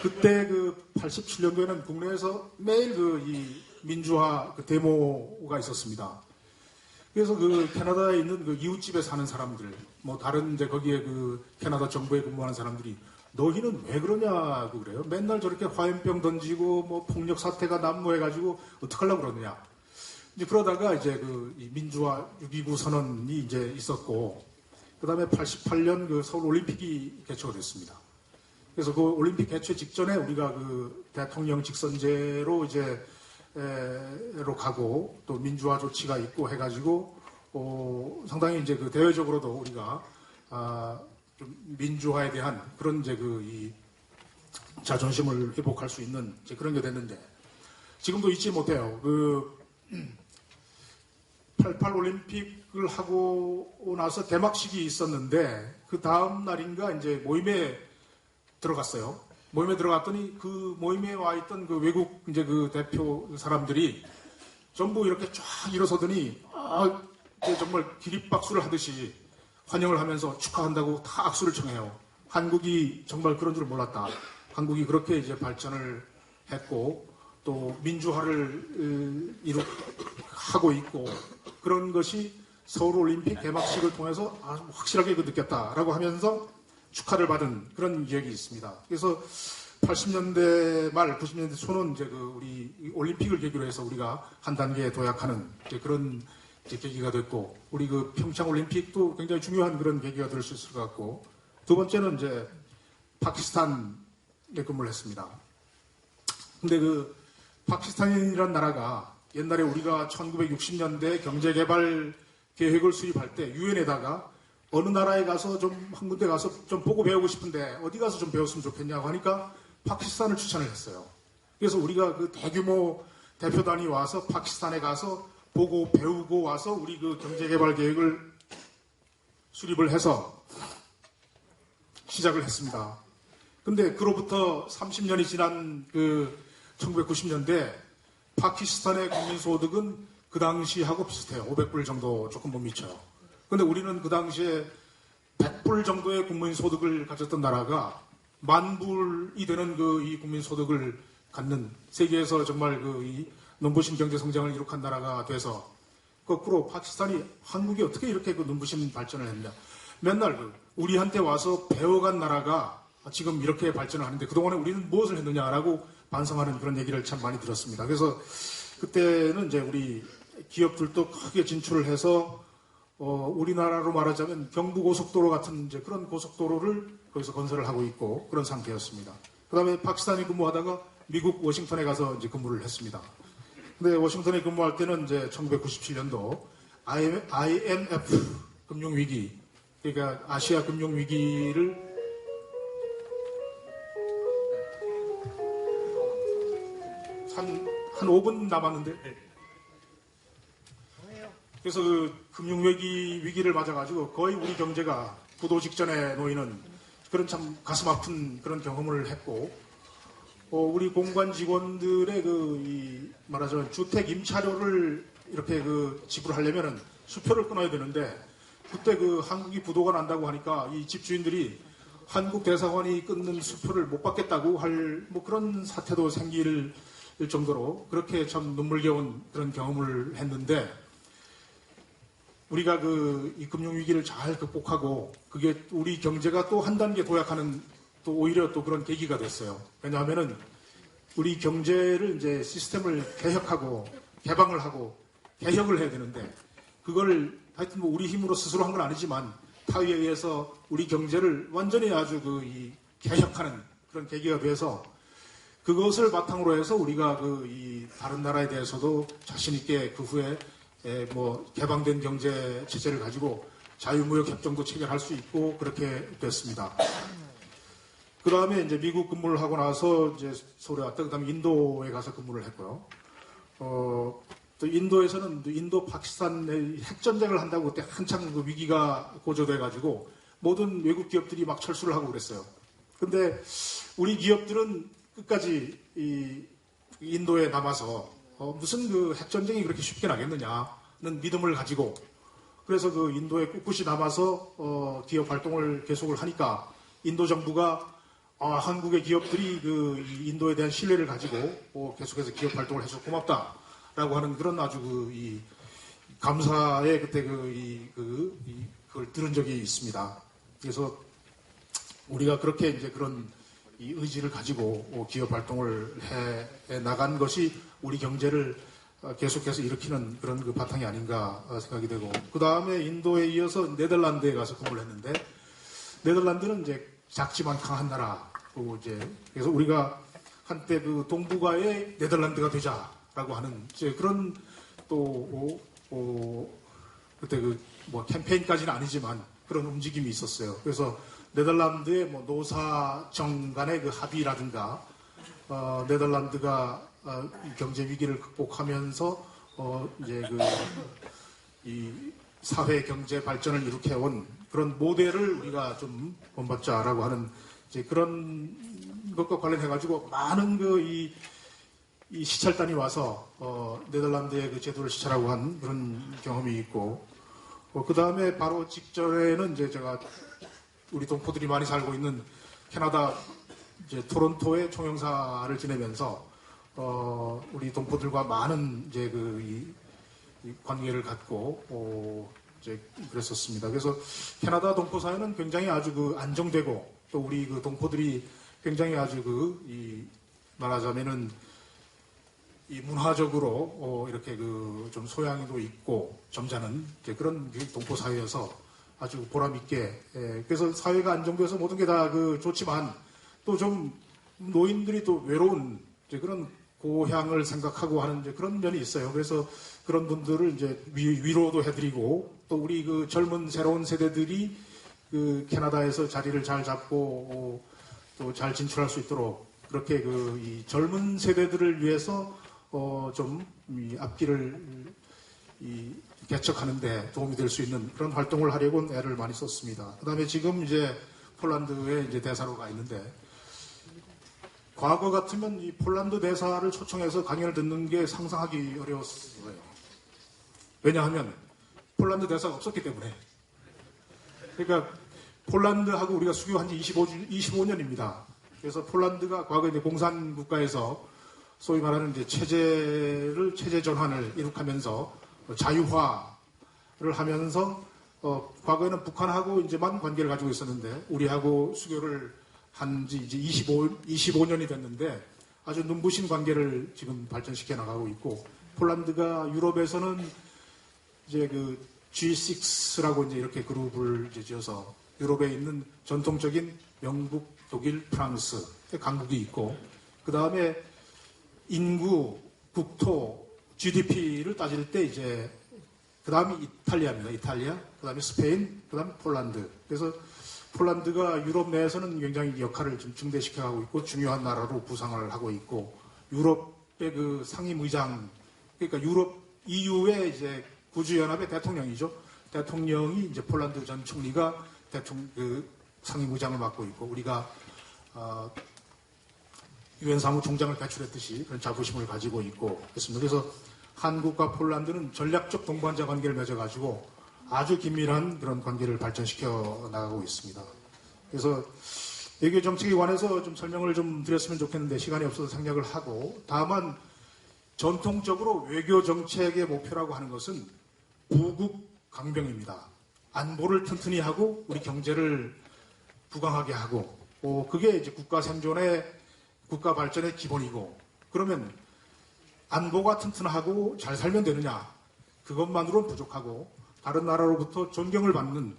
그때 그 87년도에는 국내에서 매일 이 민주화 그 데모가 있었습니다. 그래서 그 캐나다에 있는 그 이웃집에 사는 사람들, 뭐 다른 이제 거기에 그 캐나다 정부에 근무하는 사람들이 너희는 왜 그러냐고 그래요. 맨날 저렇게 화염병 던지고 뭐 폭력 사태가 난무해가지고 어떡하려고 그러느냐. 이제 그러다가 이제 이 민주화 6.29 선언이 이제 있었고, 그 다음에 88년 그 서울 올림픽이 개최가 됐습니다. 그래서 그 올림픽 개최 직전에 우리가 그 대통령 직선제로 로 가고 또 민주화 조치가 있고 해가지고 상당히 이제 그 대외적으로도 우리가 좀 민주화에 대한 그런 이제 이 자존심을 회복할 수 있는 이제 그런 게 됐는데 지금도 잊지 못해요. 88 올림픽을 하고 나서 개막식이 있었는데 그 다음 날인가 이제 모임에 들어갔어요. 모임에 들어갔더니 그 모임에 와 있던 그 외국 이제 그 대표 사람들이 전부 이렇게 쫙 일어서더니 정말 기립박수를 하듯이 환영을 하면서 축하한다고 다 악수를 청해요. 한국이 정말 그런 줄 몰랐다. 한국이 그렇게 이제 발전을 했고 또 민주화를 하고 있고 그런 것이 서울 올림픽 개막식을 통해서 아주 확실하게 느꼈다라고 하면서 축하를 받은 그런 기억이 있습니다. 그래서 80년대 말 90년대 초는 이제 우리 올림픽을 계기로 해서 우리가 한 단계 도약하는 이제 그런 이제 계기가 됐고, 우리 그 평창 올림픽도 굉장히 중요한 그런 계기가 될 수 있을 것 같고, 두 번째는 이제 파키스탄에 근무를 했습니다. 근데 그 파키스탄이라는 나라가 옛날에 우리가 1960년대 경제개발 계획을 수립할 때 유엔에다가 어느 나라에 가서 좀 한 군데 가서 좀 보고 배우고 싶은데 어디 가서 좀 배웠으면 좋겠냐고 하니까 파키스탄을 추천을 했어요. 그래서 우리가 그 대규모 대표단이 와서 파키스탄에 가서 보고 배우고 와서 우리 그 경제개발 계획을 수립을 해서 시작을 했습니다. 근데 그로부터 30년이 지난 그 1990년대 파키스탄의 국민소득은 그 당시하고 비슷해요. 500불 정도 조금 못 미쳐요. 근데 우리는 그 당시에 100불 정도의 국민소득을 가졌던 나라가 10,000불이 되는 그 이 국민소득을 갖는 세계에서 정말 그 이 눈부신 경제 성장을 이룩한 나라가 돼서 거꾸로 파키스탄이 한국이 어떻게 이렇게 그 눈부신 발전을 했냐. 맨날 그 우리한테 와서 배워간 나라가 지금 이렇게 발전을 하는데 그동안에 우리는 무엇을 했느냐라고 반성하는 그런 얘기를 참 많이 들었습니다. 그래서 그때는 이제 우리 기업들도 크게 진출을 해서 우리나라로 말하자면 경부고속도로 같은 이제 그런 고속도로를 거기서 건설을 하고 있고 그런 상태였습니다. 그 다음에 파키스탄에 근무하다가 미국 워싱턴에 가서 이제 근무를 했습니다. 근데 워싱턴에 근무할 때는 이제 1997년도 IMF 금융위기, 그러니까 아시아 금융위기를 한 5분 남았는데 그래서 그 금융위기를 맞아가지고 거의 우리 경제가 부도 직전에 놓이는 그런 참 가슴 아픈 그런 경험을 했고 우리 공관 직원들의 말하자면 주택 임차료를 이렇게 그 지불하려면은 수표를 끊어야 되는데 그때 그 한국이 부도가 난다고 하니까 이 집주인들이 한국 대사관이 끊는 수표를 못 받겠다고 할 뭐 그런 사태도 생길 정도로 그렇게 참 눈물겨운 그런 경험을 했는데 우리가 이 금융위기를 잘 극복하고 그게 우리 경제가 또 한 단계 도약하는 또 오히려 또 그런 계기가 됐어요. 왜냐하면은 우리 경제를 이제 시스템을 개혁하고 개방을 하고 개혁을 해야 되는데 그걸 하여튼 뭐 우리 힘으로 스스로 한 건 아니지만 타의에 의해서 우리 경제를 완전히 아주 이 개혁하는 그런 계기가 돼서 그것을 바탕으로 해서 우리가 이 다른 나라에 대해서도 자신 있게 그 후에 뭐 개방된 경제 체제를 가지고 자유무역 협정도 체결할 수 있고 그렇게 됐습니다. 그 다음에 이제 미국 근무를 하고 나서 이제 서울에 왔다. 그 다음에 인도에 가서 근무를 했고요. 또 인도에서는 인도 파키스탄의 핵전쟁을 한다고 그때 한창 그 위기가 고조돼가지고 모든 외국 기업들이 막 철수를 하고 그랬어요. 근데 우리 기업들은 끝까지 이 인도에 남아서 무슨 그 핵전쟁이 그렇게 쉽게 나겠느냐는 믿음을 가지고 그래서 그 인도에 꿋꿋이 남아서 기업 활동을 계속을 하니까 인도 정부가 한국의 기업들이 이 인도에 대한 신뢰를 가지고 계속해서 기업 활동을 해서 고맙다라고 하는 그런 아주 이 감사의 그때 그걸 들은 적이 있습니다. 그래서 우리가 그렇게 이제 그런 이 의지를 가지고 기업 활동을 해 나간 것이 우리 경제를 계속해서 일으키는 그런 그 바탕이 아닌가 생각이 되고 그 다음에 인도에 이어서 네덜란드에 가서 근무를 했는데 네덜란드는 이제 작지만 강한 나라고 이제 그래서 우리가 한때 그 동북아의 네덜란드가 되자라고 하는 이제 그런 또 그때 뭐 캠페인까지는 아니지만 그런 움직임이 있었어요. 그래서 네덜란드의 뭐 노사정 간의 그 합의라든가 네덜란드가 이 경제 위기를 극복하면서 이제 이 사회 경제 발전을 일으켜온 그런 모델을 우리가 좀 본받자라고 하는 이제 그런 것과 관련해 가지고 많은 이 시찰단이 와서 네덜란드의 그 제도를 시찰하고 한 그런 경험이 있고 그 다음에 바로 직전에는 이제 제가 우리 동포들이 많이 살고 있는 캐나다 이제 토론토의 총영사를 지내면서 우리 동포들과 많은 이제 이 관계를 갖고 이제 그랬었습니다. 그래서 캐나다 동포 사회는 굉장히 아주 안정되고 또 우리 동포들이 굉장히 아주 이 말하자면은 이 문화적으로 이렇게 좀 소양도 있고 점잖은 이제 그런 동포 사회여서 아주 보람 있게 그래서 사회가 안정돼서 모든 게 다 좋지만 또 좀 노인들이 또 외로운 이제 그런 고향을 생각하고 하는 이제 그런 면이 있어요. 그래서 그런 분들을 이제 위로도 해드리고 또 우리 젊은 새로운 세대들이 캐나다에서 자리를 잘 잡고 또 잘 진출할 수 있도록 그렇게 이 젊은 세대들을 위해서 좀 이 앞길을 개척하는데 도움이 될 수 있는 그런 활동을 하려고 애를 많이 썼습니다. 그다음에 지금 이제 폴란드에 이제 대사로 가 있는데 과거 같으면 이 폴란드 대사를 초청해서 강연을 듣는 게 상상하기 어려웠어요. 왜냐하면 폴란드 대사가 없었기 때문에. 그러니까 폴란드하고 우리가 수교한 지 25년입니다. 그래서 폴란드가 과거 이제 공산 국가에서 소위 말하는 이제 체제 전환을 이룩하면서 자유화를 하면서 과거에는 북한하고 이제만 관계를 가지고 있었는데 우리하고 수교를 한 지 이제 25년이 됐는데 아주 눈부신 관계를 지금 발전시켜 나가고 있고 폴란드가 유럽에서는 이제 G6라고 이제 이렇게 그룹을 이제 지어서 유럽에 있는 전통적인 영국, 독일, 프랑스 강국이 있고 그 다음에 인구, 국토, GDP를 따질 때 이제 그 다음이 이탈리아입니다. 이탈리아, 그 다음에 스페인, 그 다음에 폴란드. 그래서 폴란드가 유럽 내에서는 굉장히 역할을 좀 증대시켜가고 있고 중요한 나라로 부상을 하고 있고 유럽의 상임의장 그러니까 유럽 EU의 이제 구주연합의 대통령이죠. 대통령이 이제 폴란드 전 총리가 상임의장을 맡고 있고 우리가 유엔 사무총장을 배출했듯이 그런 자부심을 가지고 있고 그렇습니다. 그래서 한국과 폴란드는 전략적 동반자 관계를 맺어가지고 아주 긴밀한 그런 관계를 발전시켜 나가고 있습니다. 그래서 외교 정책에 관해서 좀 설명을 좀 드렸으면 좋겠는데 시간이 없어서 생략을 하고 다만 전통적으로 외교 정책의 목표라고 하는 것은 부국 강병입니다. 안보를 튼튼히 하고 우리 경제를 부강하게 하고 그게 이제 국가 생존의 국가 발전의 기본이고 그러면 안보가 튼튼하고 잘 살면 되느냐 그것만으로는 부족하고 다른 나라로부터 존경을 받는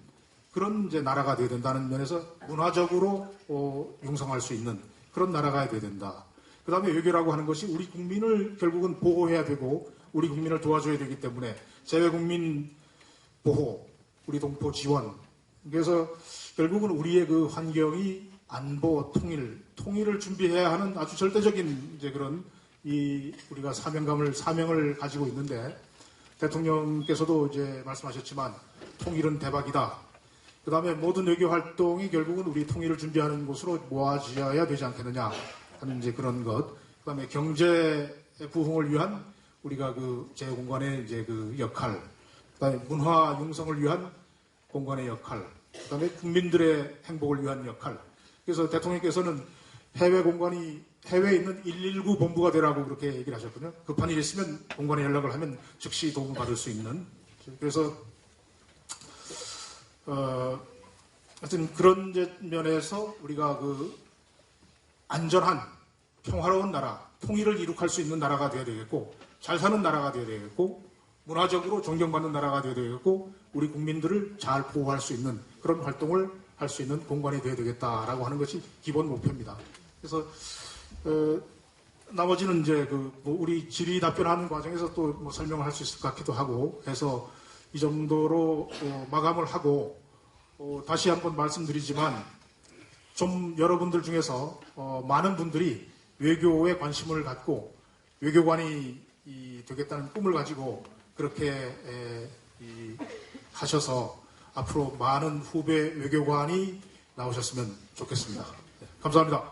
그런 이제 나라가 되어야 된다는 면에서 문화적으로 융성할 수 있는 그런 나라가 되어야 된다. 그 다음에 외교라고 하는 것이 우리 국민을 결국은 보호해야 되고 우리 국민을 도와줘야 되기 때문에 재외국민 보호, 우리 동포 지원. 그래서 결국은 우리의 환경이 안보, 통일을 준비해야 하는 아주 절대적인 이제 그런 우리가 사명을 가지고 있는데 대통령께서도 이제 말씀하셨지만 통일은 대박이다. 그 다음에 모든 외교 활동이 결국은 우리 통일을 준비하는 곳으로 모아져야 되지 않겠느냐 하는 이제 그런 것. 그 다음에 경제 부흥을 위한 우리가 제5공간의 이제 역할. 그 다음에 문화 융성을 위한 공간의 역할. 그 다음에 국민들의 행복을 위한 역할. 그래서 대통령께서는 해외에 있는 119 본부가 되라고 그렇게 얘기를 하셨거든요. 급한 일이 있으면 공관에 연락을 하면 즉시 도움을 받을 수 있는. 그래서 하여튼 그런 면에서 우리가 안전한 평화로운 나라, 통일을 이룩할 수 있는 나라가 되어야 되겠고 잘 사는 나라가 되어야 되겠고 문화적으로 존경받는 나라가 되어야 되겠고 우리 국민들을 잘 보호할 수 있는 그런 활동을 할 수 있는 공간이 되어야 되겠다라고 하는 것이 기본 목표입니다. 그래서 나머지는 이제 우리 질의 답변하는 과정에서 또 설명을 할 수 있을 것 같기도 하고 해서 이 정도로 마감을 하고 다시 한번 말씀드리지만 좀 여러분들 중에서 많은 분들이 외교에 관심을 갖고 외교관이 되겠다는 꿈을 가지고 그렇게 하셔서 앞으로 많은 후배 외교관이 나오셨으면 좋겠습니다. 네, 감사합니다.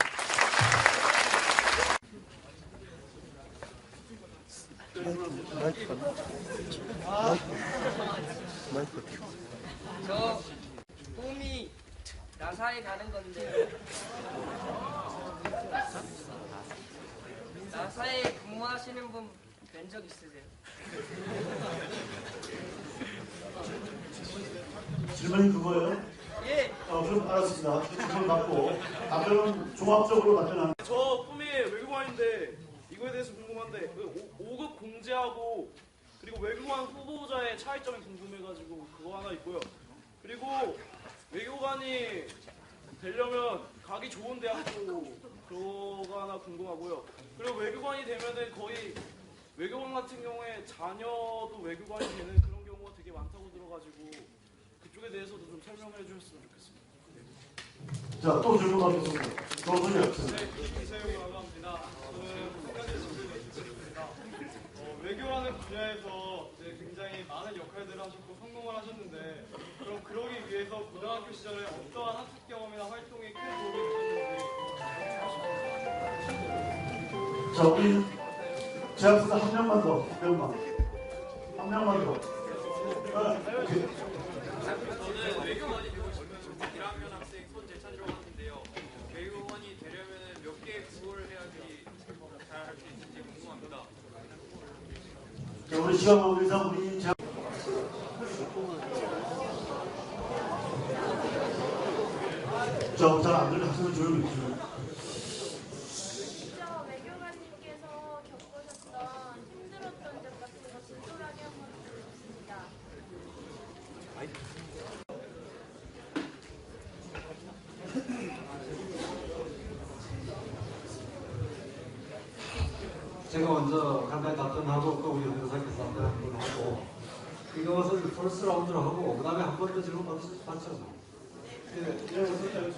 저 꿈이 나사에 가는 건데 나사에 근무하시는 분 뵌 적 있으세요? 질문이 그거예요? 예. 그럼 알았습니다. 질문 받고 답변은 종합적으로 답변하는. 저 꿈이 외교관인데 이거 그거에 대해서 궁금한데 그 5급 공제하고 그리고 외교관 후보자의 차이점이 궁금해가지고 그거 하나 있고요. 그리고 외교관이 되려면 가기 좋은 대학도 그거 하나 궁금하고요. 그리고 외교관이 되면은 거의 외교관 같은 경우에 자녀도 외교관이 되는 그런 경우가 되게 많다고 들어가지고 그쪽에 대해서도 좀 설명해 주셨으면 좋겠습니다. 자, 또 질문하겠습니다. 조선이 학생. 네, 이세용 나갑니다. 저는 한 가지 질문이 있습니다. 외교라는 분야에서 이제 굉장히 많은 역할들을 하셨고 성공을 하셨는데 그럼 그러기 위해서 고등학교 시절에 어떠한 학습 경험이나 활동이 큰 도움이 되셨는지. 자, 우리 제학생 한 명만 더, 한 명만 더. 오케이. 저는 외교관이 되고 싶은 1학년 학생 손재찬이라고 하는데요. 외교관이 되려면 몇 개의 국어를 해야지 잘 할 수 있는지 궁금합니다. 자, 우리 시간 관계상 우리 제학 잘 안 들려 학생을 조용히 해주세요. 외교관님께서 겪으셨던 힘들었던 점 같은 거 진솔하게 한번 들어주십니다. 제가 먼저 간단히 답변하고 또 우리 변호사께서 답변하고 이것을 펄스 라운드로 하고 그 다음에 한 번 더 질문 받죠.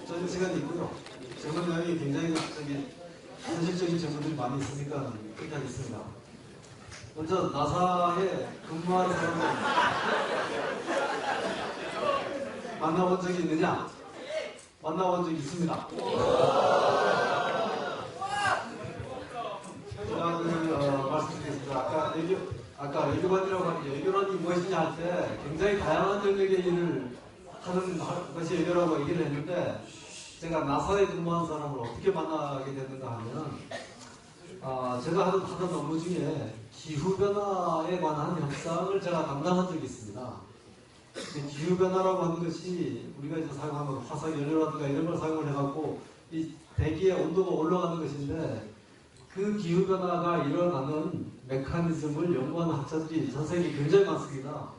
저는 시간이 있고요. 질문 내용이 굉장히 현실적인 질문들이 많이 있으니까 그렇게 하겠습니다. 먼저 나사에 근무하는 사람을 만나본 적이 있느냐? 만나본 적이 있습니다. 제가 말씀드리겠습니다. 아까 외교관이라고 하는 게 외교관이 무엇이냐 할 때 굉장히 다양한 영역의 일을 하는 것이 외교라고 얘기를 했는데 제가 나사에 근무한 사람을 어떻게 만나게 됐는가 하면 제가 하던 업무 중에 기후변화에 관한 협상을 제가 담당한 적이 있습니다. 기후변화라고 하는 것이 우리가 이제 사용하는 화석연료라든가 이런 걸 사용을 해갖고 이 대기의 온도가 올라가는 것인데 그 기후변화가 일어나는 메커니즘을 연구하는 학자들이 전 세계에 굉장히 많습니다.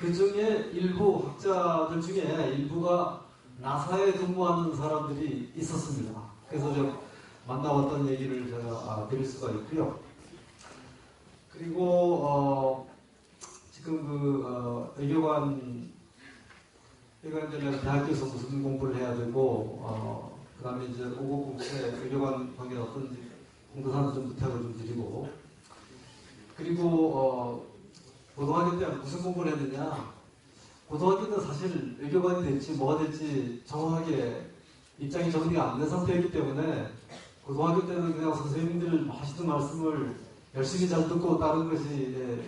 그 중에 일부 학자들 중에 일부가 나사에 근무하는 사람들이 있었습니다. 그래서 제가 만나봤던 얘기를 제가 드릴 수가 있고요. 그리고 지금 외교관 내가 대학교에서 무슨 공부를 해야 되고 그 다음에 이제 5급 공채 외교관 관계는 어떤지 공부사는 좀 부탁을 좀 드리고 그리고 고등학교 때 무슨 공부를 했느냐 고등학교 때는 사실 외교관이 될지 뭐가 될지 정확하게 입장이 정리가 안 된 상태이기 때문에 고등학교 때는 그냥 선생님들 하시는 말씀을 열심히 잘 듣고 따른 것이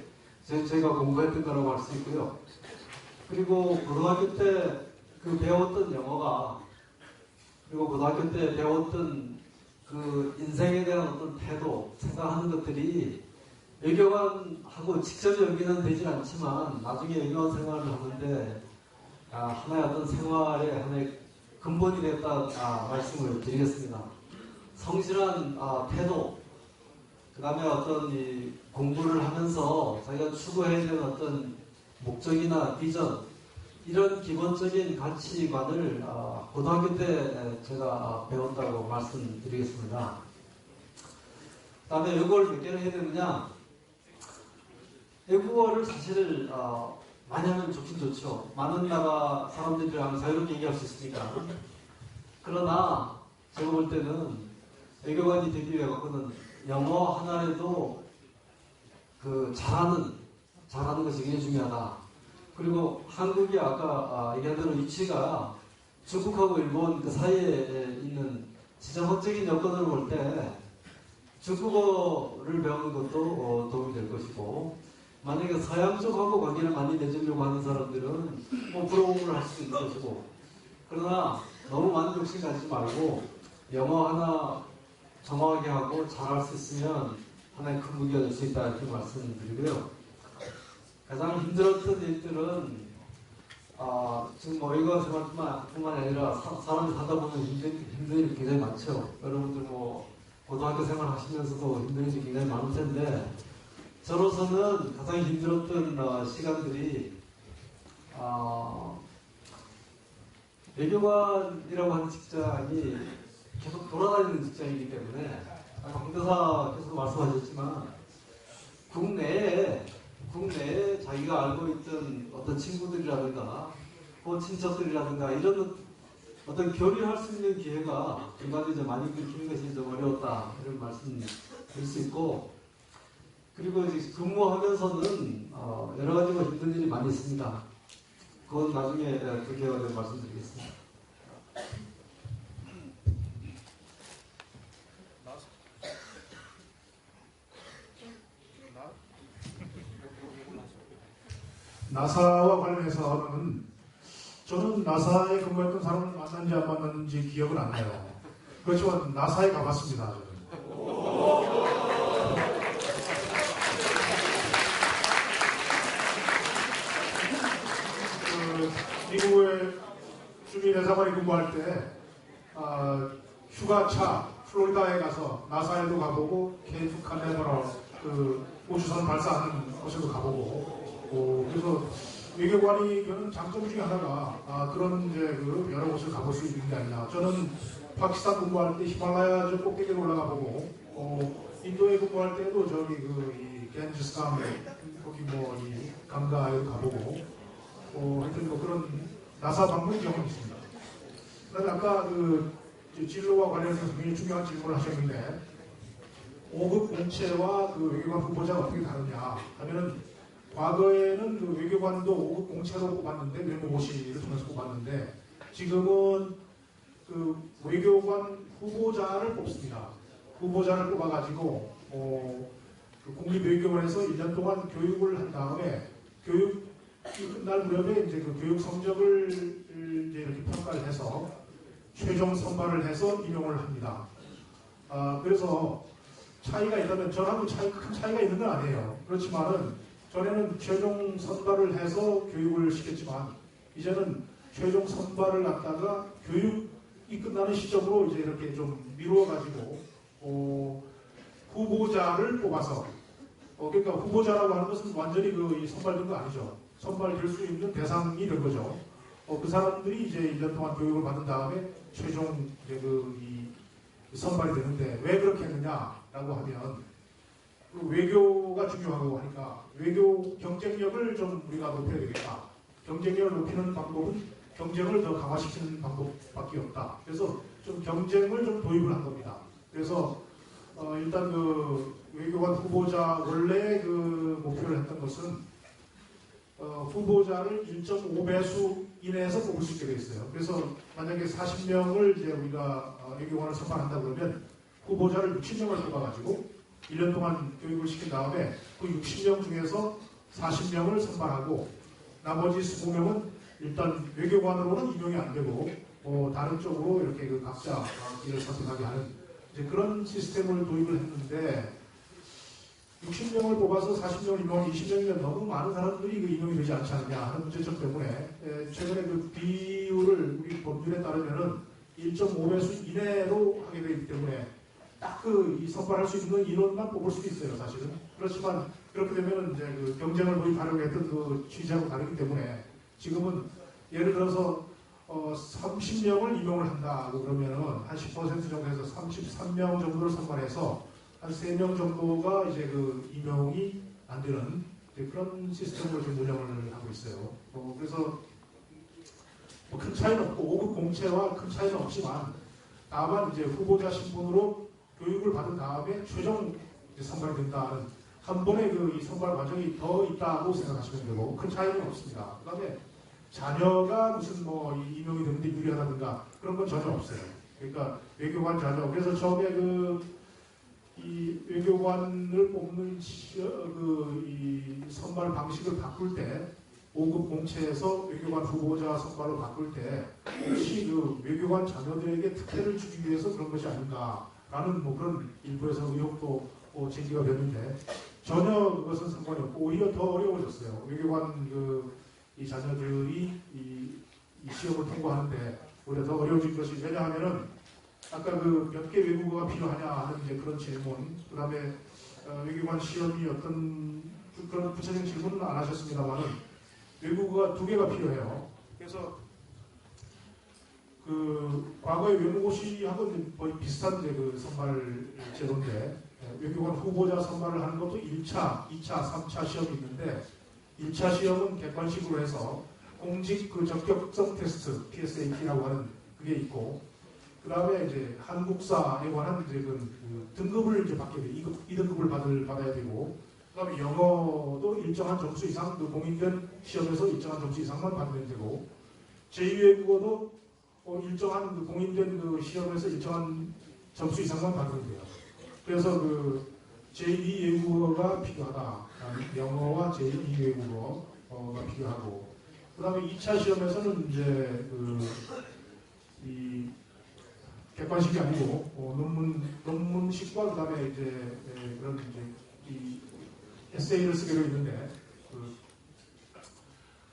저희가 공부했던 거라고 할 수 있고요. 그리고 고등학교 때 그 배웠던 영어가 그리고 고등학교 때 배웠던 그 인생에 대한 어떤 태도, 생각하는 것들이 외교관하고 직접 연계는 되진 않지만 나중에 외교관 생활을 하는데 하나의 어떤 생활의 하나의 근본이 됐다 말씀을 드리겠습니다. 성실한 태도, 그 다음에 어떤 이 공부를 하면서 자기가 추구해야 되는 어떤 목적이나 비전 이런 기본적인 가치관을 고등학교 때 제가 배웠다고 말씀드리겠습니다. 그 다음에 이걸 몇 개를 해야 되느냐 외국어를 사실 많이 하면 좋긴 좋죠. 많은 나라 사람들이랑 자유롭게 얘기할 수 있으니까. 그러나 제가 볼 때는 외교관이 되기 위해서는 영어 하나라도 잘하는 것이 굉장히 중요하다. 그리고 한국이 아까 얘기한 대로 위치가 중국하고 일본 그 사이에 있는 지정학적인 여건으로 볼 때 중국어를 배우는 것도 도움이 될 것이고 만약에 서양 쪽하고 관계를 많이 맺으려고 하는 사람들은 뭐 프로그램을 할 수 있는 것이고 그러나 너무 많은 욕심 가지지 말고 영어 하나 정확하게 하고 잘할 수 있으면 하나의 큰 무기가 될 수 있다 이렇게 말씀드리고요. 가장 힘들었던 일들은 지금 외교관 생활뿐만 아니라 사람이 살다 보면 힘든 일이 굉장히 많죠. 여러분들 고등학교 생활 하시면서도 힘든 일이 굉장히 많을 텐데 저로서는 가장 힘들었던 시간들이 외교관이라고 하는 직장이 계속 돌아다니는 직장이기 때문에 강대사께서도 말씀하셨지만 국내에 자기가 알고 있던 어떤 친구들이라든가 친척들이라든가 이런 어떤 교류할 수 있는 기회가 중간에 좀 많이 끊기는 것이 좀 어려웠다 이런 말씀 드릴 수 있고 그리고 이제 근무하면서는 여러 가지 힘든 일이 많이 있습니다. 그건 나중에 그렇게 말씀드리겠습니다. 나사와 관련해서는 저는 나사에 근무했던 사람을 만났는지 안 만났는지 기억은 안 나요. 그렇지만 나사에 가봤습니다. 저는. 미국의 주민대사관에 근무할 때 휴가차 플로리다에 가서 나사에도 가보고 케이프 카네버럴 우주선 발사하는 곳에도 가보고 그래서 외교관이 그런 장점 중에 하나가 그런 이제 여러 곳을 가볼 수 있는 게 아니라 저는 파키스탄 근무할 때 히말라야 저 꼭대기로 올라가 보고 인도에 근무할 때도 저기 이 겐지스강 거기 이 강가에 가보고 하여튼 그런 나사 방문 경험이 있습니다. 그다음에 아까 진로와 관련해서 굉장히 중요한 질문을 하셨는데 5급 공채와 외교관 후보자가 어떻게 다르냐 하면은 과거에는 외교관도 5급 공채로 뽑았는데 외모고시를 통해서 뽑았는데 지금은 외교관 후보자를 뽑습니다. 후보자를 뽑아가지고 국립외교관에서 1년 동안 교육을 한 다음에 교육이 끝날 무렵에 이제 교육 성적을 이제 이렇게 평가를 해서 최종 선발을 해서 임용을 합니다. 그래서 차이가 있다면 저하고 큰 차이가 있는 건 아니에요. 그렇지만은 전에는 최종 선발을 해서 교육을 시켰지만 이제는 최종 선발을 갖다가 교육이 끝나는 시점으로 이제 이렇게 좀 미루어가지고 후보자를 뽑아서 그러니까 후보자라고 하는 것은 완전히 이 선발된 거 아니죠. 선발될 수 있는 대상이 된 거죠. 그 사람들이 이제 1년 동안 교육을 받은 다음에 최종 이제 이 선발이 되는데 왜 그렇게 했느냐라고 하면 외교가 중요하고 하니까 외교 경쟁력을 좀 우리가 높여야 되겠다. 경쟁력을 높이는 방법은 경쟁을 더 강화시키는 방법밖에 없다. 그래서 좀 경쟁을 좀 도입을 한 겁니다. 그래서 일단 외교관 후보자 원래 목표를 했던 것은 후보자를 1.5배수 이내에서 뽑을 수 있게 되어 있어요. 그래서 만약에 40명을 이제 우리가 외교관을 선발한다 그러면 후보자를 60명을 뽑아가지고 1년 동안 교육을 시킨 다음에 그 60명 중에서 40명을 선발하고 나머지 20명은 일단 외교관으로는 임용이 안 되고 다른 쪽으로 이렇게 각자 길을 선택하게 하는 이제 그런 시스템을 도입을 했는데 60명을 뽑아서 40명을 임용하면 20명이면 너무 많은 사람들이 임용이 되지 않지 않느냐 하는 문제점 때문에 최근에 비율을 우리 법률에 따르면은 1.5배수 이내로 하게 되기 때문에 딱 이 선발할 수 있는 인원만 뽑을 수도 있어요, 사실은. 그렇지만 그렇게 되면은 이제 경쟁을 도입하려고 했던 취지하고 다르기 때문에 지금은 예를 들어서 30명을 임용을 한다고 그러면은 한 10% 정도에서 33명 정도를 선발해서 한 3명 정도가 이제 임용이 안 되는 그런 시스템으로 지금 운영을 하고 있어요. 그래서 큰 차이는 없고 5급 공채와 큰 차이는 없지만 다만 이제 후보자 신분으로 교육을 받은 다음에 최종 선발이 된다는 한 번의 이 선발 과정이 더 있다고 생각하시면 되고 큰 차이는 없습니다. 그 다음에 자녀가 무슨 임용이 되는데 유리하다든가 그런 건 전혀 없어요. 그러니까 외교관 자녀. 그래서 처음에 이 외교관을 뽑는 이 선발 방식을 바꿀 때 5급 공채에서 외교관 후보자 선발로 바꿀 때 혹시 외교관 자녀들에게 특혜를 주기 위해서 그런 것이 아닌가라는 그런 일부에서 의혹도 제기가 됐는데 전혀 그것은 상관이 없고 오히려 더 어려워졌어요. 외교관 이 자녀들이 이 시험을 통과하는데 오히려 더 어려워진 것이 왜냐하면은 아까 그 몇 개 외국어가 필요하냐 하는 이제 그런 질문, 그 다음에 외교관 시험이 어떤 그런 구체적인 질문은 안 하셨습니다만은 외국어가 2개가 필요해요. 그래서 그 과거의 외무고시하고 거의 비슷한 이제 그 선발 제도인데 외교관 후보자 선발을 하는 것도 1차, 2차, 3차 시험이 있는데 1차 시험은 객관식으로 해서 공직 그 적격성 테스트 PSAT라고 하는 그게 있고 그 다음에 이제 한국사에 관한 이제 그 등급을 이제 받게 돼 2등급을 받아야 되고 그 다음에 영어도 일정한 점수 이상 그 공인된 시험에서 일정한 점수 이상만 받으면 되고 제2외국어도 일정한 그 공인된 그 시험에서 일정한 점수 이상만 받으면 돼요. 그래서 그 제2외국어가 필요하다. 영어와 제2외국어가 필요하고 그 다음에 2차 시험에서는 이제 이 객관식이 아니고 논문식과 그 다음에 이제 그런 이제 이 에세이를 쓰게 되어 있는데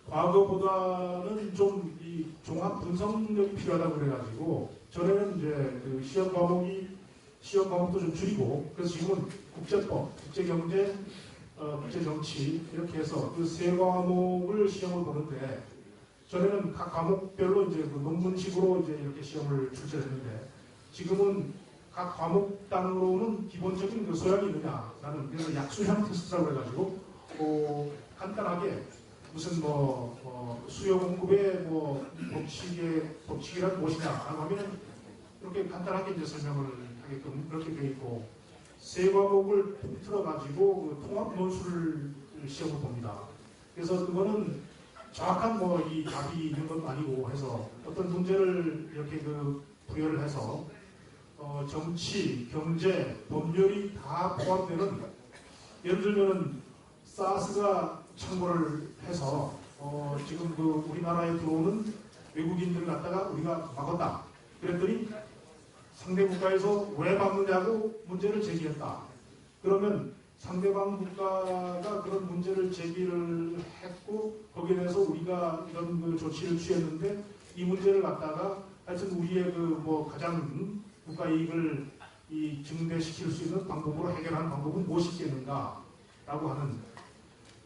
과거보다는 좀 이 종합 분석력이 필요하다고 그래가지고 전에는 이제 그 시험 과목도 좀 줄이고 그래서 지금은 국제법, 국제경제, 국제정치 이렇게 해서 그 3과목을 시험을 보는데 전에는 각 과목별로 이제 그 논문식으로 이제 이렇게 시험을 출제했는데 지금은 각 과목당으로는 기본적인 그 소양이 있느냐라는 그래서 약수형 테스트라고 해가지고 간단하게 무슨 수요 공급의 법칙이란 무엇이냐라고 하면 이렇게 간단하게 이제 설명을 하게끔 그렇게 되어 있고 3과목을 통틀어 가지고 그 통합 논술을 시험을 봅니다. 그래서 그거는 정확한 이 답이 있는 건 아니고 해서 어떤 문제를 이렇게 그 부여를 해서 정치, 경제, 법률이 다 포함되는 예를 들면은 사스가 참고를 해서 지금 그 우리나라에 들어오는 외국인들을 갖다가 우리가 막았다. 그랬더니 상대 국가에서 왜 막느냐고 문제를 제기했다. 그러면 상대방 국가가 그런 문제를 제기를 했고 거기에 대해서 우리가 이런 그 조치를 취했는데 이 문제를 갖다가 하여튼 우리의 가장 국가 이익을 증대시킬 수 있는 방법으로 해결하는 방법은 무엇이 있겠는가라고 하는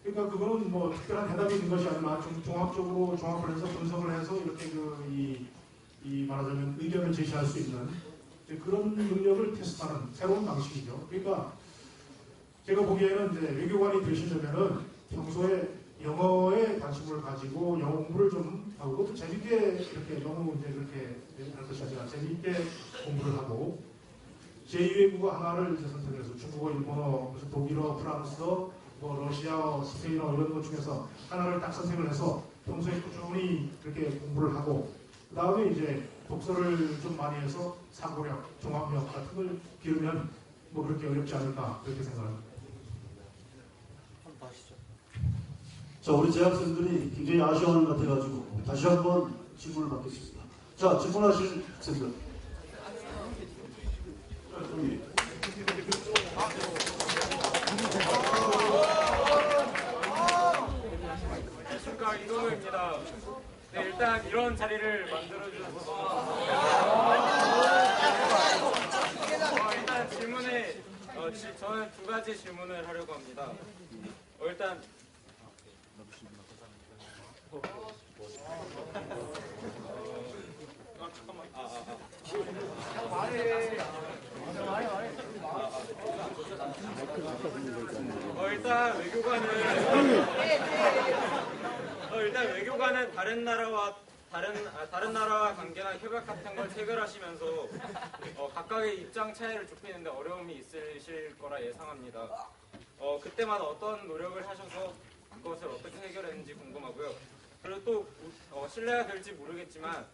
그러니까 그거는 특별한 해답이 있는 것이 아니라 좀 종합적으로 종합을 해서 분석을 해서 이렇게 말하자면 의견을 제시할 수 있는 그런 능력을 테스트하는 새로운 방식이죠. 그러니까 제가 보기에는 이제 외교관이 되시려면은 평소에 영어에 관심을 가지고 영어 공부를 좀 하고 그것도 재밌게 이렇게 너무 이제 그렇게 할 것이 아니라 재밌게 공부를 하고 제2외국어 하나를 이제 선택해서 중국어, 일본어, 무슨 독일어, 프랑스어, 러시아어, 스페인어 이런 것 중에서 하나를 딱 선택을 해서 평소에 꾸준히 그렇게 공부를 하고 그 다음에 이제 독서를 좀 많이 해서 사고력, 종합력 같은 걸 기르면 그렇게 어렵지 않을까 그렇게 생각합니다. 한번 하시죠. 자, 우리 재학생들이 굉장히 아쉬워하는 것 같아가지고 다시 한번 질문을 받겠습니다. 자, 질문하실 학생들. 안녕하십니까, 이동호입니다. 네, 일단 이런 자리를 만들어주셔서 일단 질문에 저는 2가지 질문을 하려고 합니다. 일단 일단 외교관은 다른 나라와 관계나 협약 같은 걸 체결하시면서 각각의 입장 차이를 좁히는데 어려움이 있으실 거라 예상합니다. 그때마다 어떤 노력을 하셔서 그것을 어떻게 해결했는지 궁금하고요. 그리고 또 신뢰가 될지 모르겠지만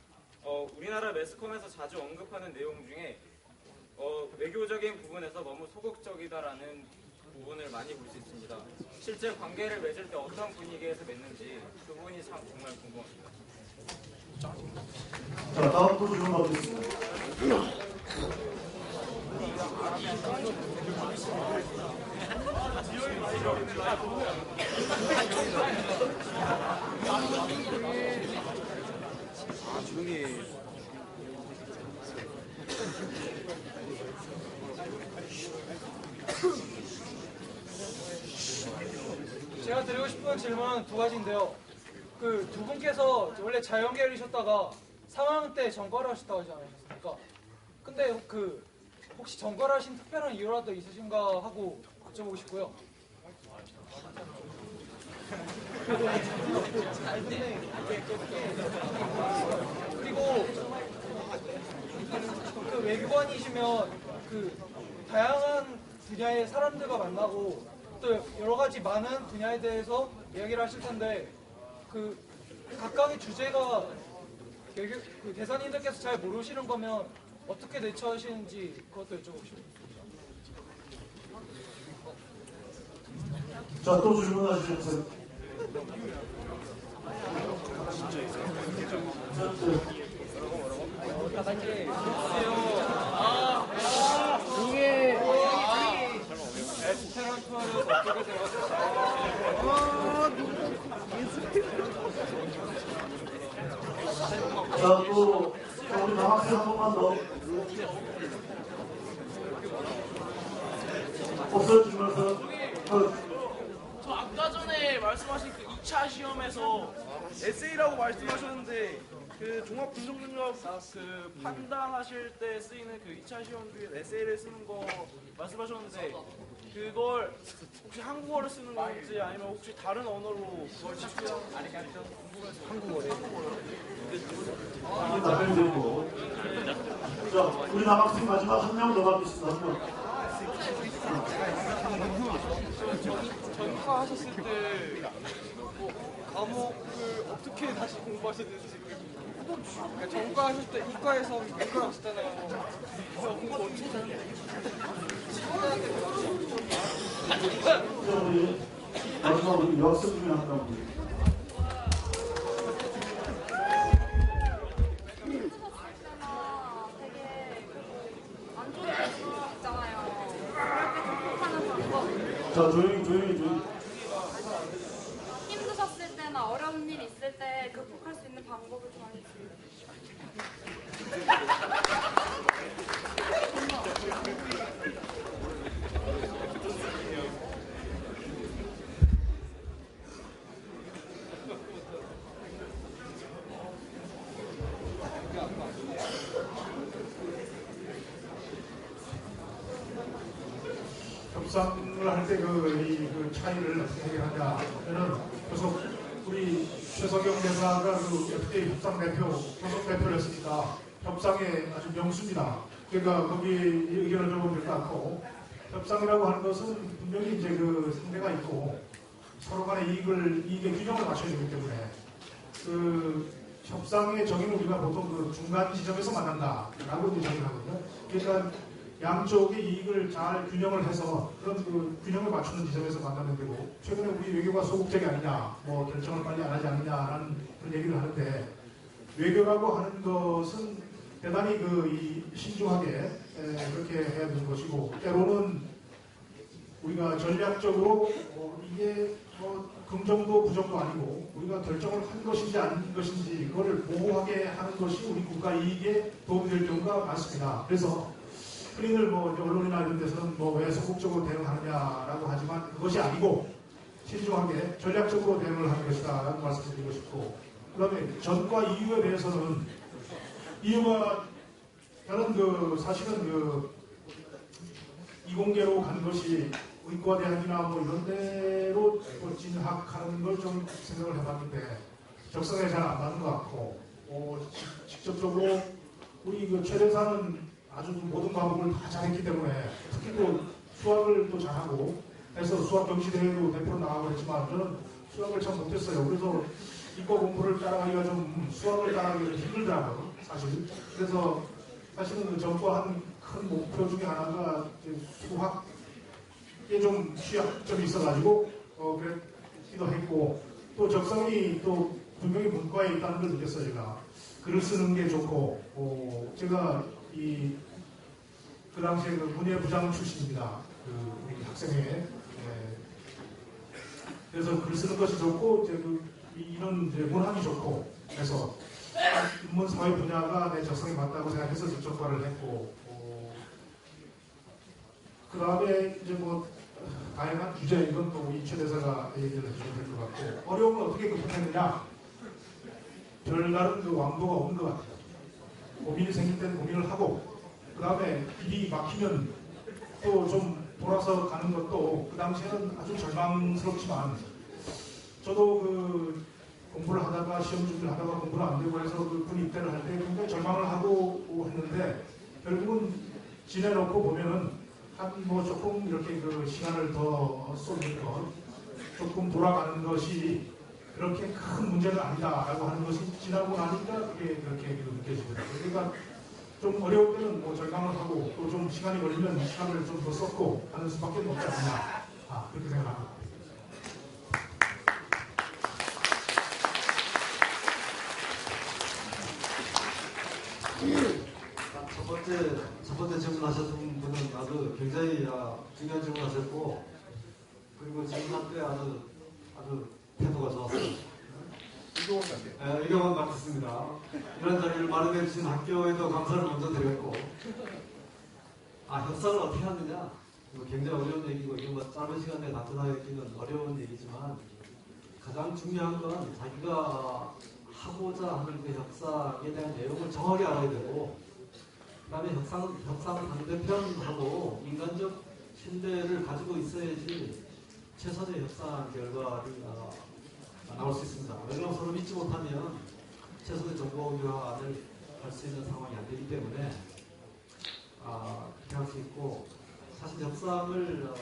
우리나라 매스컴에서 자주 언급하는 내용 중에 외교적인 부분에서 너무 소극적이다라는 부분을 많이 볼 수 있습니다. 실제 관계를 맺을 때 어떤 분위기에서 맺는지 그 부분이 정말 궁금합니다. 자, 다음 또 질문 받겠습니다. 싶은 질문은 두 가지인데요. 그 두 분께서 원래 자연계열이셨다가 3학년 때 전과를 하셨다고 하지 않으셨습니까? 근데 그 혹시 전과를 하신 특별한 이유라도 있으신가 하고 여쭤보고 싶고요. 그리고 그 외교관이시면 그 다양한 분야의 사람들과 만나고 또 여러 가지 많은 분야에 대해서 이야기를 하실 텐데 그 각각의 주제가 그 대사님들께서 잘 모르시는 거면 어떻게 대처하시는지 그것도 여쭤보고 싶습니다. 자, 또 질문하시죠. 에스페란토는 어떻게 자, 또 우리 남학생 한 번만 더. 없어지면서 저 아까 전에 말씀하신 그 2차 시험에서 에세이라고 말씀하셨는데 그 종합 분석능력 그 판단하실 때 쓰이는 그 2차 시험 중에 에세이를 쓰는 거 말씀하셨는데 그걸 혹시 한국어를 쓰는 건지 아니면 혹시 다른 언어로 그걸 작성 한국어래. 답변되고. 자, 우리 남학생 마지막 한 명 더 받겠습니다. 한 명. 전과하셨을 때 과목을 어떻게 다시 공부하셨는지 그러니까 전과하실 때 이과에서 이과 하셨잖아요. 그래서 공부 어떻게 우리 마지막 우리 여학생 중에 한 명. 자, 조용히. 힘드셨을 때나 어려운 일 있을 때 극복할 수 있는 방법을 좀 알려주세요. 협상을 할 때 그 차이를 어떻게 해결하냐. 저는 계속 우리 최석영 대사가 그 FTA 협상 대표, 소속 대표를 했으니까 협상의 아주 명수입니다. 그러니까 거기 의견을 들어보면 될 것 같고, 협상이라고 하는 것은 분명히 이제 그 상대가 있고 서로 간의 이익의 균형을 맞춰야 되기 때문에 그 협상의 정의는 우리가 보통 그 중간 지점에서 만난다라고 이제 정의하거든요. 그러니까 양쪽의 이익을 잘 균형을 해서 그런 그 균형을 맞추는 지점에서 만나는 되고, 최근에 우리 외교가 소극적이 아니냐, 뭐 결정을 빨리 안 하지 않느냐라는 그런 얘기를 하는데, 외교라고 하는 것은 대단히 이 신중하게 그렇게 해야 되는 것이고, 때로는 우리가 전략적으로 이게 뭐 긍정도 부정도 아니고 우리가 결정을 한 것인지 아닌 것인지 그거를 보호하게 하는 것이 우리 국가 이익에 도움이 될 경우가 많습니다. 그래서 흔히들 뭐 언론이나 이런 데서는 뭐 왜 소극적으로 대응하느냐라고 하지만 그것이 아니고 신중하게 전략적으로 대응을 하는 것이다라는 말씀을 드리고 싶고, 그 다음에 전과 이유에 대해서는 이유가 저는 사실은 이공계로 간 것이 의과대학이나 뭐 이런 데로 진학하는 걸 좀 생각을 해봤는데 적성에 잘 안 맞는 것 같고, 직접적으로 우리 최 대사는 아주 모든 과목을 다 잘했기 때문에 특히 또 수학을 또 잘하고 해서 수학 경시대회도 대표로 나가고 했지만 저는 수학을 참 못했어요. 그래서 이과 공부를 따라가기가 좀 수학을 따라가기가 힘들더라고요, 사실. 그래서 사실은 전과한 큰 목표 중에 하나가 수학에 좀 취약점이 있어가지고 그랬기도 했고, 또 적성이 또 분명히 문과에 있다는 걸 느꼈어요. 제가 글을 쓰는 게 좋고, 제가 그 당시에 문예부장 출신입니다. 우리 학생회. 그래서 글 쓰는 것이 좋고, 이런 문학이 좋고, 그래서 인문 사회 분야가 내 적성에 맞다고 생각해서 전과를 했고, 그 다음에 이제 다양한 주제이건 또 우리 최 대사가 얘기를 해주면 될 것 같고 어려움을 어떻게 극복했느냐 별다른 그 왕도가 없는 것 같아요. 고민이 생길 때는 고민을 하고 그 다음에 길이 막히면 또 좀 돌아서 가는 것도 그 당시에는 아주 절망스럽지만 저도 그 공부를 하다가 시험 준비를 하다가 공부를 안 되고 해서 그 군 입대를 할 때 굉장히 절망을 하고 했는데 결국은 지내놓고 보면은 한 뭐 조금 이렇게 그 시간을 더 쏟는 것 조금 돌아가는 것이 그렇게 큰 문제는 아니다라고 하는 것이 지나고 나니까 그게 그렇게 느껴지더라고요. 그러니까 좀 어려울 때는 뭐 절망을 하고 또 좀 시간이 걸리면 시간을 좀 더 썼고 하는 수밖에 없지 않나 그렇게 생각합니다. 첫 번째 질문하셨던 분은 아주 굉장히 중요한 질문하셨고 그리고 질문할 때 아주 태도가 좋았어요. 이경원 같습니다. 이런 자리를 마련해 주신 학교에도 감사를 먼저 드렸고 협상을 어떻게 하느냐 이거 굉장히 어려운 얘기고 이거 뭐 짧은 시간에 답변하기는 어려운 얘기지만 가장 중요한 건 자기가 하고자 하는 그 협상에 대한 내용을 정확히 알아야 되고 그 다음에 협상 상대편하고 인간적 신뢰를 가지고 있어야지 최선의 협상 결과를 나올 수 있습니다. 왜냐하면 서로 믿지 못하면 최선의 정보 교환을 할 수 있는 상황이 안 되기 때문에 그렇게 할 수 있고 사실 협상을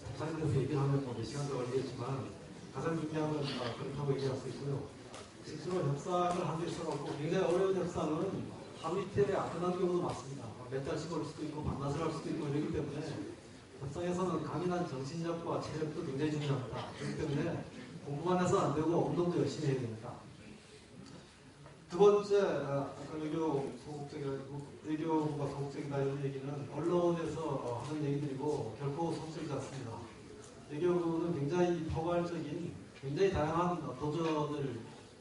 협상에 대해서 얘기를 하면 몇 시간도 걸리겠지만 가장 중요한 건 그렇다고 얘기할 수 있고요. 실제로 협상을 하고 있어갖고 굉장히 어려운 협상은 하루 이틀에 안 끝나는 경우도 많습니다. 몇 달씩 올 수도 있고 반나절 할 수도 있고 이러기 때문에 협상에서는 강인한 정신력과 체력도 굉장히 중요합니다. 그렇기 때문에 공부만 해서 안 되고 운동도 열심히 해야 됩니다. 두 번째, 아까 외교부가 소극적이다 이런 얘기는 언론에서 하는 얘기들이고 결코 소극적이지 않습니다. 외교부는 굉장히 포괄적인, 굉장히 다양한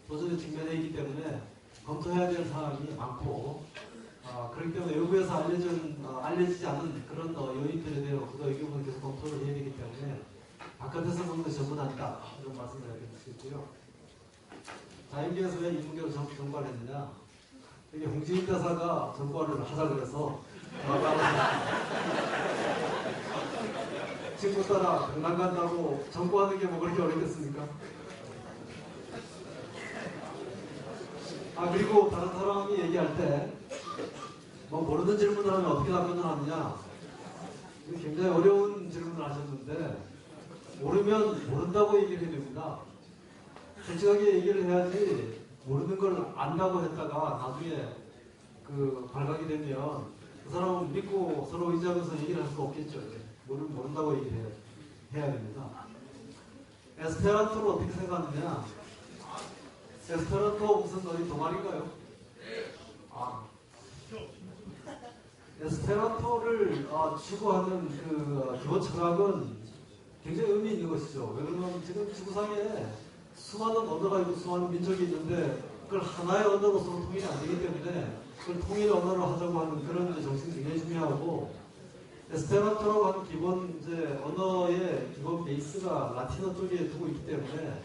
도전에 직면해 있기 때문에 검토해야 될 사항이 많고 그렇기 때문에 외부에서 알려지지 않은 그런 요인들에 대해서도 외교부는 계속 검토를 해야 되기 때문에 바깥에서 보는 것이 전부 아니다 이런 말씀을 드릴 수 있고요. 자연계에서 왜 이문경을 정과를 했느냐 이게 홍지인 대사가 정과를 하자 그래서 친구 따라 강남 간다고 정과하는 게 뭐 그렇게 어렵겠습니까? 그리고 다른 사람이 얘기할 때 뭐 모르는 질문을 하면 어떻게 답변을 하느냐 굉장히 어려운 질문을 하셨는데 모르면 모른다고 얘기를 해야 됩니다. 솔직하게 얘기를 해야지 모르는 걸 안다고 했다가 나중에 발각이 되면 그 사람은 믿고 서로 의지하면서 얘기를 할 수가 없겠죠. 모른다고 얘기를 해야 됩니다. 에스페란토를 어떻게 생각하느냐 에스페란토 무슨 어디 동아리인가요? 에스페란토를 추구하는 그 기본 철학은 굉장히 의미 있는 것이죠. 왜냐하면 지금 지구상에 수많은 언어가 있고 수많은 민족이 있는데 그걸 하나의 언어로서 통일이 안 되기 때문에 그걸 통일 언어로 하자고 하는 그런 정신이 굉장히 중요하고 에스페란토라고 하는 기본 언어의 기본 베이스가 라틴어 쪽에 두고 있기 때문에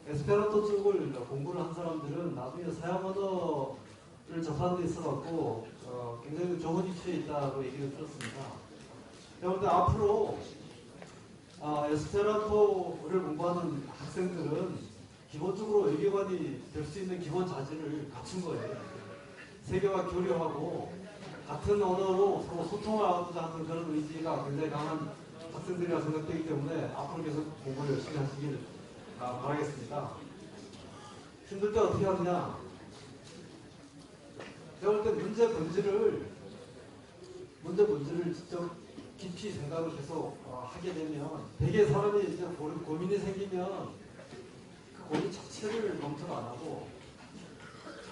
에스페란토 쪽을 공부를 한 사람들은 나중에 서양 언어를 접하는 데 있어갖고 굉장히 좋은 위치에 있다고 얘기를 들었습니다. 그런데 앞으로 에스페란토를 공부하는 학생들은 기본적으로 외교관이 될 수 있는 기본 자질을 갖춘 거예요. 세계와 교류하고 같은 언어로 서로 소통하고자 하는 그런 의지가 굉장히 강한 학생들이라 생각되기 때문에 앞으로 계속 공부를 열심히 하시길 바라겠습니다. 힘들 때 어떻게 하느냐? 제가 볼 때 문제 본질을 직접 깊이 생각을 계속 하게 되면 대개 사람이 이제 고민이 생기면 그 고민 자체를 검토를 안 하고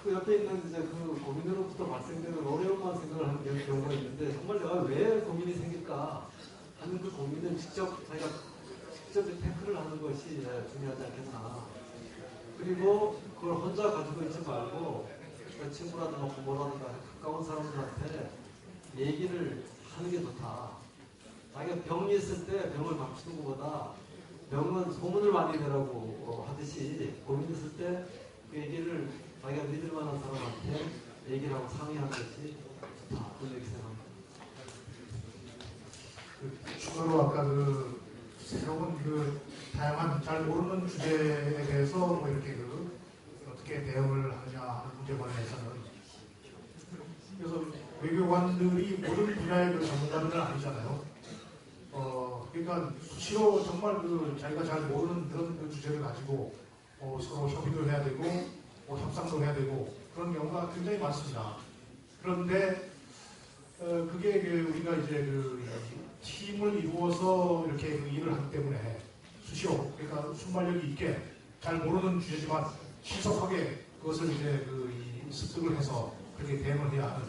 그 옆에 있는 이제 그 고민으로부터 발생되는 어려움만 생각을 하는 경우가 있는데 정말 내가 왜 고민이 생길까 하는 그 고민을 자기가 직접 태클을 하는 것이 중요하지 않겠나. 그리고 그걸 혼자 가지고 있지 말고 친구라든가 부모라든가 가까운 사람들한테 얘기를 하는 게 좋다. 자기가 병이 있을 때 병을 감추는 것보다 병은 소문을 많이 내라고 하듯이 고민 있을 때 그 얘기를 자기가 믿을 만한 사람한테 얘기를 하고 상의하는 것이 좋다. 그렇게 생각합니다. 추가로 아까 그 새로운 그 다양한 잘 모르는 주제에 대해서 뭐 이렇게 그 어떻게 대응을 하느냐 하는 문제에 관해서는 그래서 외교관들이 모든 분야의 그 전문가들은 아니잖아요. 그러니까 수시로 정말 그 자기가 잘 모르는 그런 그 주제를 가지고 서로 협의도 해야 되고 협상도 해야 되고 그런 경우가 굉장히 많습니다. 그런데 그게 그 우리가 이제 그 팀을 이루어서 이렇게 그 일을 하기 때문에 수시로 그러니까 순발력이 있게 잘 모르는 주제지만 신속하게 그것을 이제 그 습득을 해서 그렇게 대응을 해야 하는.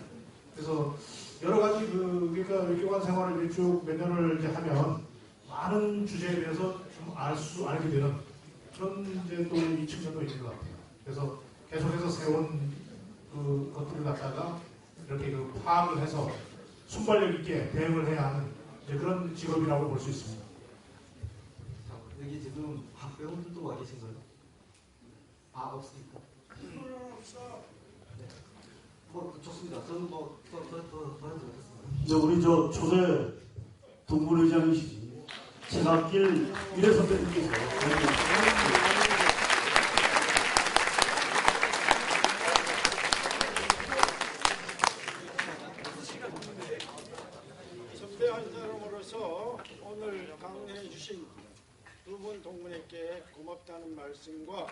그래서 여러 가지 그러니까 외교관 생활을 쭉 몇 년을 이제 하면 많은 주제에 대해서 좀 알게 되는 그런 이제 또 이 측면도 있는 것 같아요. 그래서 계속해서 새로운 그 것들을 갖다가 이렇게 그 파악을 해서 순발력 있게 대응을 해야 하는 이제 그런 직업이라고 볼 수 있습니다. 여기 지금 학배우들도 와 계신 거예요? 없습니까? 네. 뭐 좋습니다. 저는 뭐 더 해도 되겠습니다. 이제 우리 저 초대 동문회장이시지 최강길 미래 선배님께서 선배 한 사람으로서 오늘 강연해 주신 두 분 동문회께 고맙다는 말씀과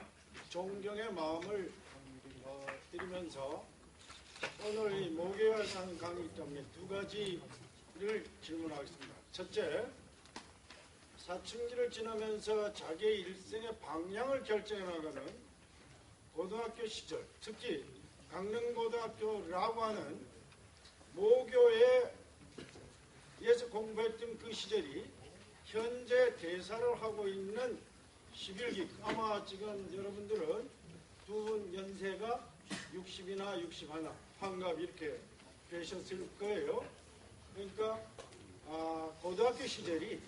존경의 마음을 드리면서 오늘 이 모계화상 강의점에 두 가지를 질문하겠습니다. 첫째, 사춘기를 지나면서 자기의 일생의 방향을 결정해 나가는 고등학교 시절, 특히 강릉고등학교라고 하는 모교에서 공부했던 그 시절이 현재 대사를 하고 있는 11기, 아마 지금 여러분들은 두 분 연세가 60이나 61, 환갑 이렇게 되셨을 거예요. 그러니까 고등학교 시절이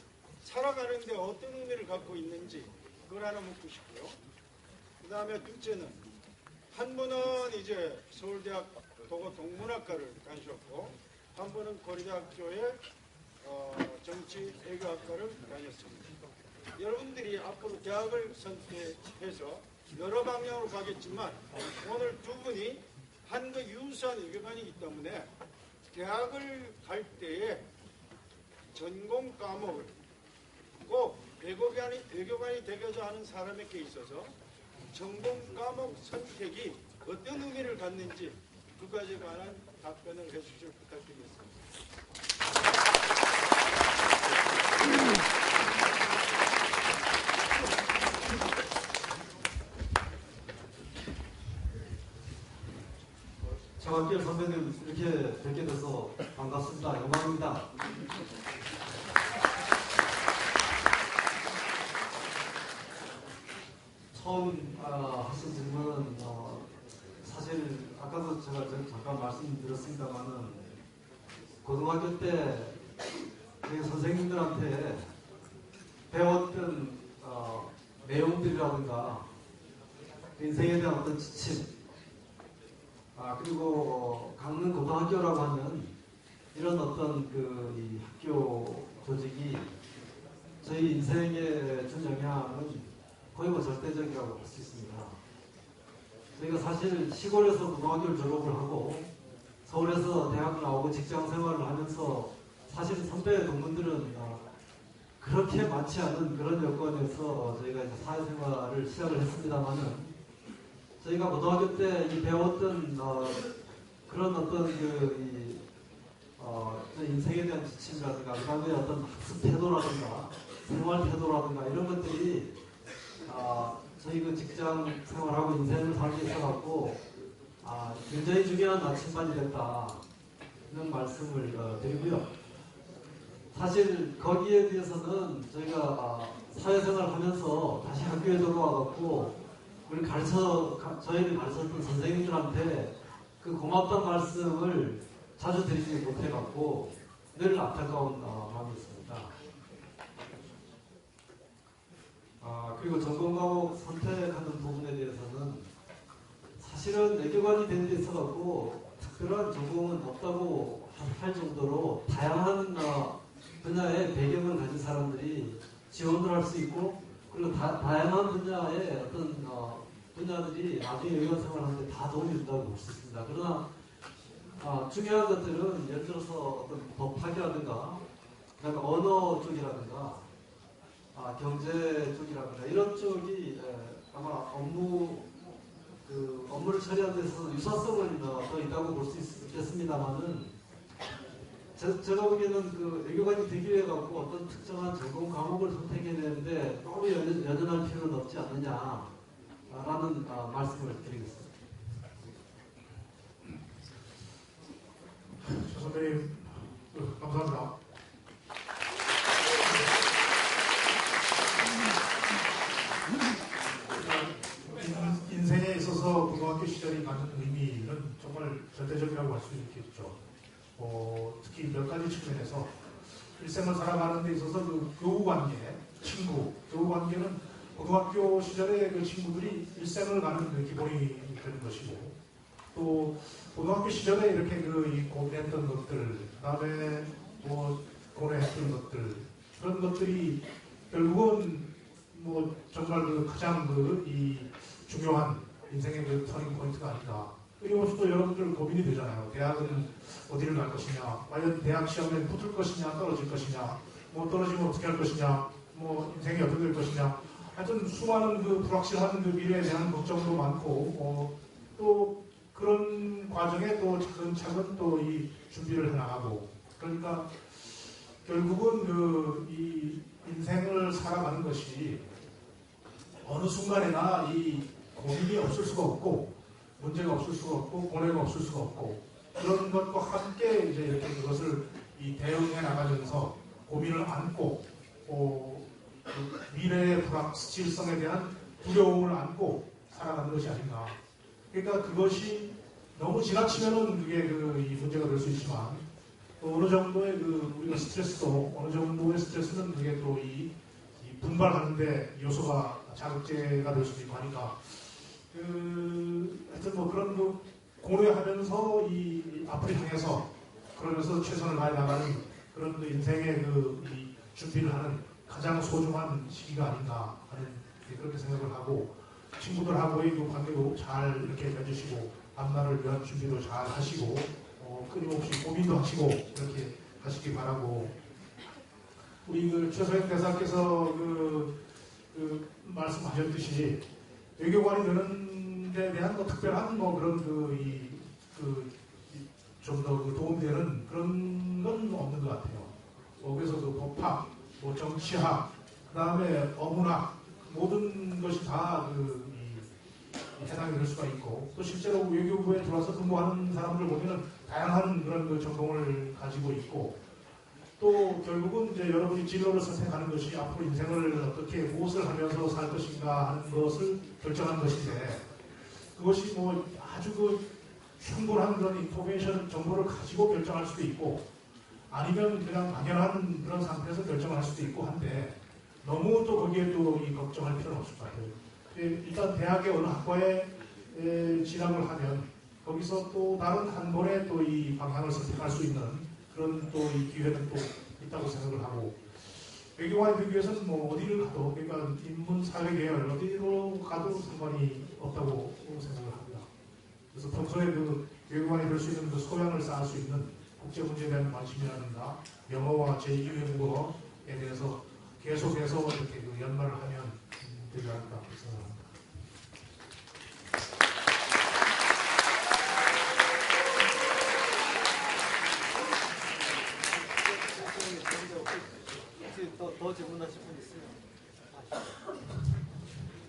살아가는데 어떤 의미를 갖고 있는지 그걸 하나 묻고 싶고요. 그 다음에 둘째는 한 분은 이제 서울대학 동문학과를 다니셨고 한 분은 고려대학교의 정치 외교학과를 다녔습니다. 여러분들이 앞으로 대학을 선택해서 여러 방향으로 가겠지만 오늘 두 분이 한그 유사한 외교관이기 때문에 대학을 갈 때에 전공 과목을 꼭 외교관이 되고자 하는 사람에게 있어서 전공 과목 선택이 어떤 의미를 갖는지 그것에 관한 답변을 해주실 부탁드리겠습니다. 최강길 선배님 이렇게 뵙게 돼서 반갑습니다. 영광입니다. 처음 하신 질문은 사실 아까도 제가 잠깐 말씀드렸습니다만은 고등학교 때 저희 선생님들한테 배웠던 내용들이라든가 인생에 대한 어떤 지침 그리고 강릉고등학교라고 하는 이런 어떤 이 학교 조직이 저희 인생에 준 영향은 거의 뭐 절대적이라고 할 수 있습니다. 저희가 사실 시골에서 고등학교를 졸업을 하고 서울에서 대학을 나오고 직장 생활을 하면서 사실 선배 동문들은 그렇게 많지 않은 그런 여건에서 저희가 이제 사회생활을 시작을 했습니다만은 저희가 고등학교 때 배웠던 그런 어떤 인생에 대한 지침이라든가 그다음에 어떤 학습 태도라든가 생활 태도라든가 이런 것들이 저희 그 직장 생활하고 인생을 살기 있어갖고 굉장히 중요한 나침반이 됐다 이런 말씀을 드리고요. 사실 거기에 대해서는 저희가 사회생활을 하면서 다시 학교에 돌아와갖고 저희를 가르쳤던 선생님들한테 그 고맙다는 말씀을 자주 드리지 못해갖고 늘 안타까운 마음이 있습니다. 그리고 전공 과목 선택하는 부분에 대해서는 사실은 외교관이 되는 데 있어갖고 특별한 전공은 없다고 할 정도로 다양한 분야의 배경을 가진 사람들이 지원을 할 수 있고, 그리고 다양한 분야의 어떤 분야들이 나중에 외교관 생활하는데 다 도움이 된다고 볼 수 있습니다. 그러나 중요한 것들은 예를 들어서 어떤 법학이라든가, 그다음에 언어 쪽이라든가, 경제 쪽이라든가 이런 쪽이 아마 업무를 처리하는 데 있어서 유사성은 더 있다고 볼 수 있겠습니다만은, 제가 보기에는 그 외교관이 되기 위해 갖고 어떤 특정한 전공 과목을 선택해야 되는데 너무 연연할 필요는 없지 않느냐라는 말씀을 드리겠습니다. 조 선배님, 감사합니다. 인생에 있어서 고등학교 시절이 갖는 의미는 정말 절대적이라고 할 수 있겠죠. 특히 몇 가지 측면에서 일생을 살아가는 데 있어서 그 교우관계, 교우관계는 고등학교 시절의 그 친구들이 일생을 가는 그 기본이 되는 것이고, 또 고등학교 시절에 이렇게 고민했던 것들, 그다음에 고려했던 것들, 그런 것들이 결국은 정말 가장 이 중요한 인생의 그 터닝 포인트가 아닌가. 끊임없이 또 여러분들 고민이 되잖아요. 대학은 어디를 갈 것이냐, 과연 대학 시험에 붙을 것이냐, 떨어질 것이냐, 떨어지면 어떻게 할 것이냐, 인생이 어떻게 될 것이냐. 하여튼 수많은 그 불확실한 그 미래에 대한 걱정도 많고, 또 그런 과정에 또 차근차근 또 이 준비를 해나가고, 그러니까 결국은 이 인생을 살아가는 것이 어느 순간에나 이 고민이 없을 수가 없고, 문제가 없을 수가 없고, 고뇌가 없을 수가 없고, 그런 것과 함께 이제 이렇게 그것을 대응해 나가면서 고민을 안고, 미래의 불확실성에 대한 두려움을 안고 살아가는 것이 아닌가. 그러니까 그것이 너무 지나치면은 그게 이 문제가 될 수 있지만, 또 어느 정도의 우리가 스트레스도, 어느 정도의 스트레스는 그게 또 이 분발하는데 요소가 자극제가 될 수도 있고 하니까, 하여튼 그런 고려하면서 이 앞을 향해서 그러면서 최선을 다해 나가는 그런 인생의 이 준비를 하는 가장 소중한 시기가 아닌가 하는 그렇게 생각을 하고, 친구들하고의 그 관계도 잘 이렇게 맺으시고, 앞날을 위한 준비도 잘 하시고, 끊임없이 고민도 하시고 이렇게 하시기 바라고, 우리 최소영 대사께서 말씀하셨듯이 외교관이 되는 데 대한 특별한 그런 좀 더 도움되는 그런 건 없는 것 같아요. 그래서 법학, 정치학, 그 다음에 어문학, 모든 것이 다 해당이 될 수가 있고, 또 실제로 외교부에 들어와서 근무하는 사람들 보면은 다양한 그런 전공을 가지고 있고, 또 결국은 이제 여러분이 진로를 선택하는 것이 앞으로 인생을 어떻게 무엇을 하면서 살 것인가 하는 것을 결정하는 것인데, 그것이 아주 충분한 그런 인포메이션 정보를 가지고 결정할 수도 있고, 아니면 그냥 막연한 그런 상태에서 결정할 수도 있고 한데, 너무 또 거기에 또 걱정할 필요는 없을 것 같아요. 일단 대학의 어느 학과에 진학을 하면 거기서 또 다른 한 번에 또 이 방향을 선택할 수 있는 그런 또 이 기회는 또 있다고 생각을 하고, 외교관이 되기 위해서는 어디를 가도, 그러니까 인문 사회 계열 어디로 가도 상관이 없다고 생각을 합니다. 그래서 평소에 외교관이 될 수 있는 소양을 쌓을 수 있는 국제 문제에 대한 관심이라든가 영어와 제2 외국어에 대해서 계속해서 이렇게 연말을 하면 되지 않을까 생각합니다. 더 질문하실 분 있으면.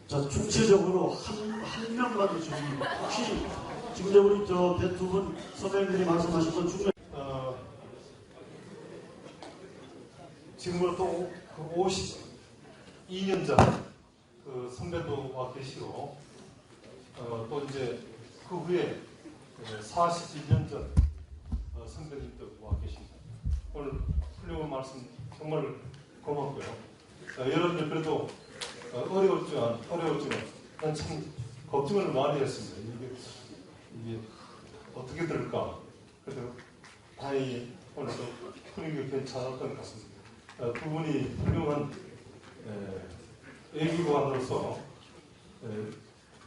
자, 총체적으로 한 명만 더 질문. 혹시 지금 우리 두 분 선배님들이 말씀하신 건 중요한. 지금부터 52년 전 선배도 와 계시고, 또 이제 그 후에 41년 전 선배님도 와 계십니다. 오늘 훌륭한 말씀 정말 고맙고요. 여러분들 그래도 어려웠지만 난 참 걱정을 많이 했습니다. 이게 어떻게 될까? 그래도 다행히 오늘도 분위기가 괜찮았던 것 같습니다. 두 분이 훌륭한 외교관으로서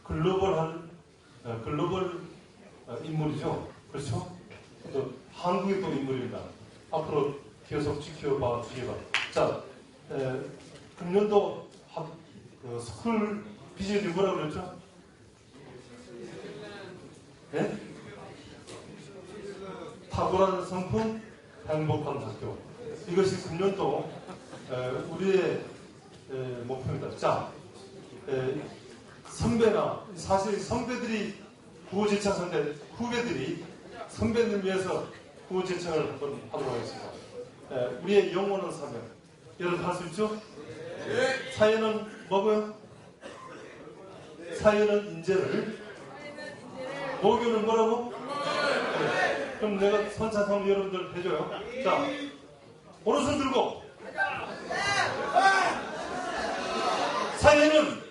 글로벌 인물이죠. 그렇죠? 또 한국의 또 인물입니다. 앞으로 계속 지켜봐 주시기 바랍니다. 자, 금년도 스쿨 비전이 뭐라고 그랬죠? 네? 탁월한 성품, 행복한 학교. 이것이 금년도 우리의 목표입니다. 자, 선배나 사실 선배들이 구호제창 선배 후배들이 선배들 위해서 구호제창을 한번 하도록 하겠습니다. 우리의 영원한 사명. 여러분 할 수 있죠? 네. 사회는 뭐고요? 사회는 인재를, 모교는 뭐라고? 네. 그럼 내가 선창하면 여러분들 해줘요. 자, 오른손 들고. 사회는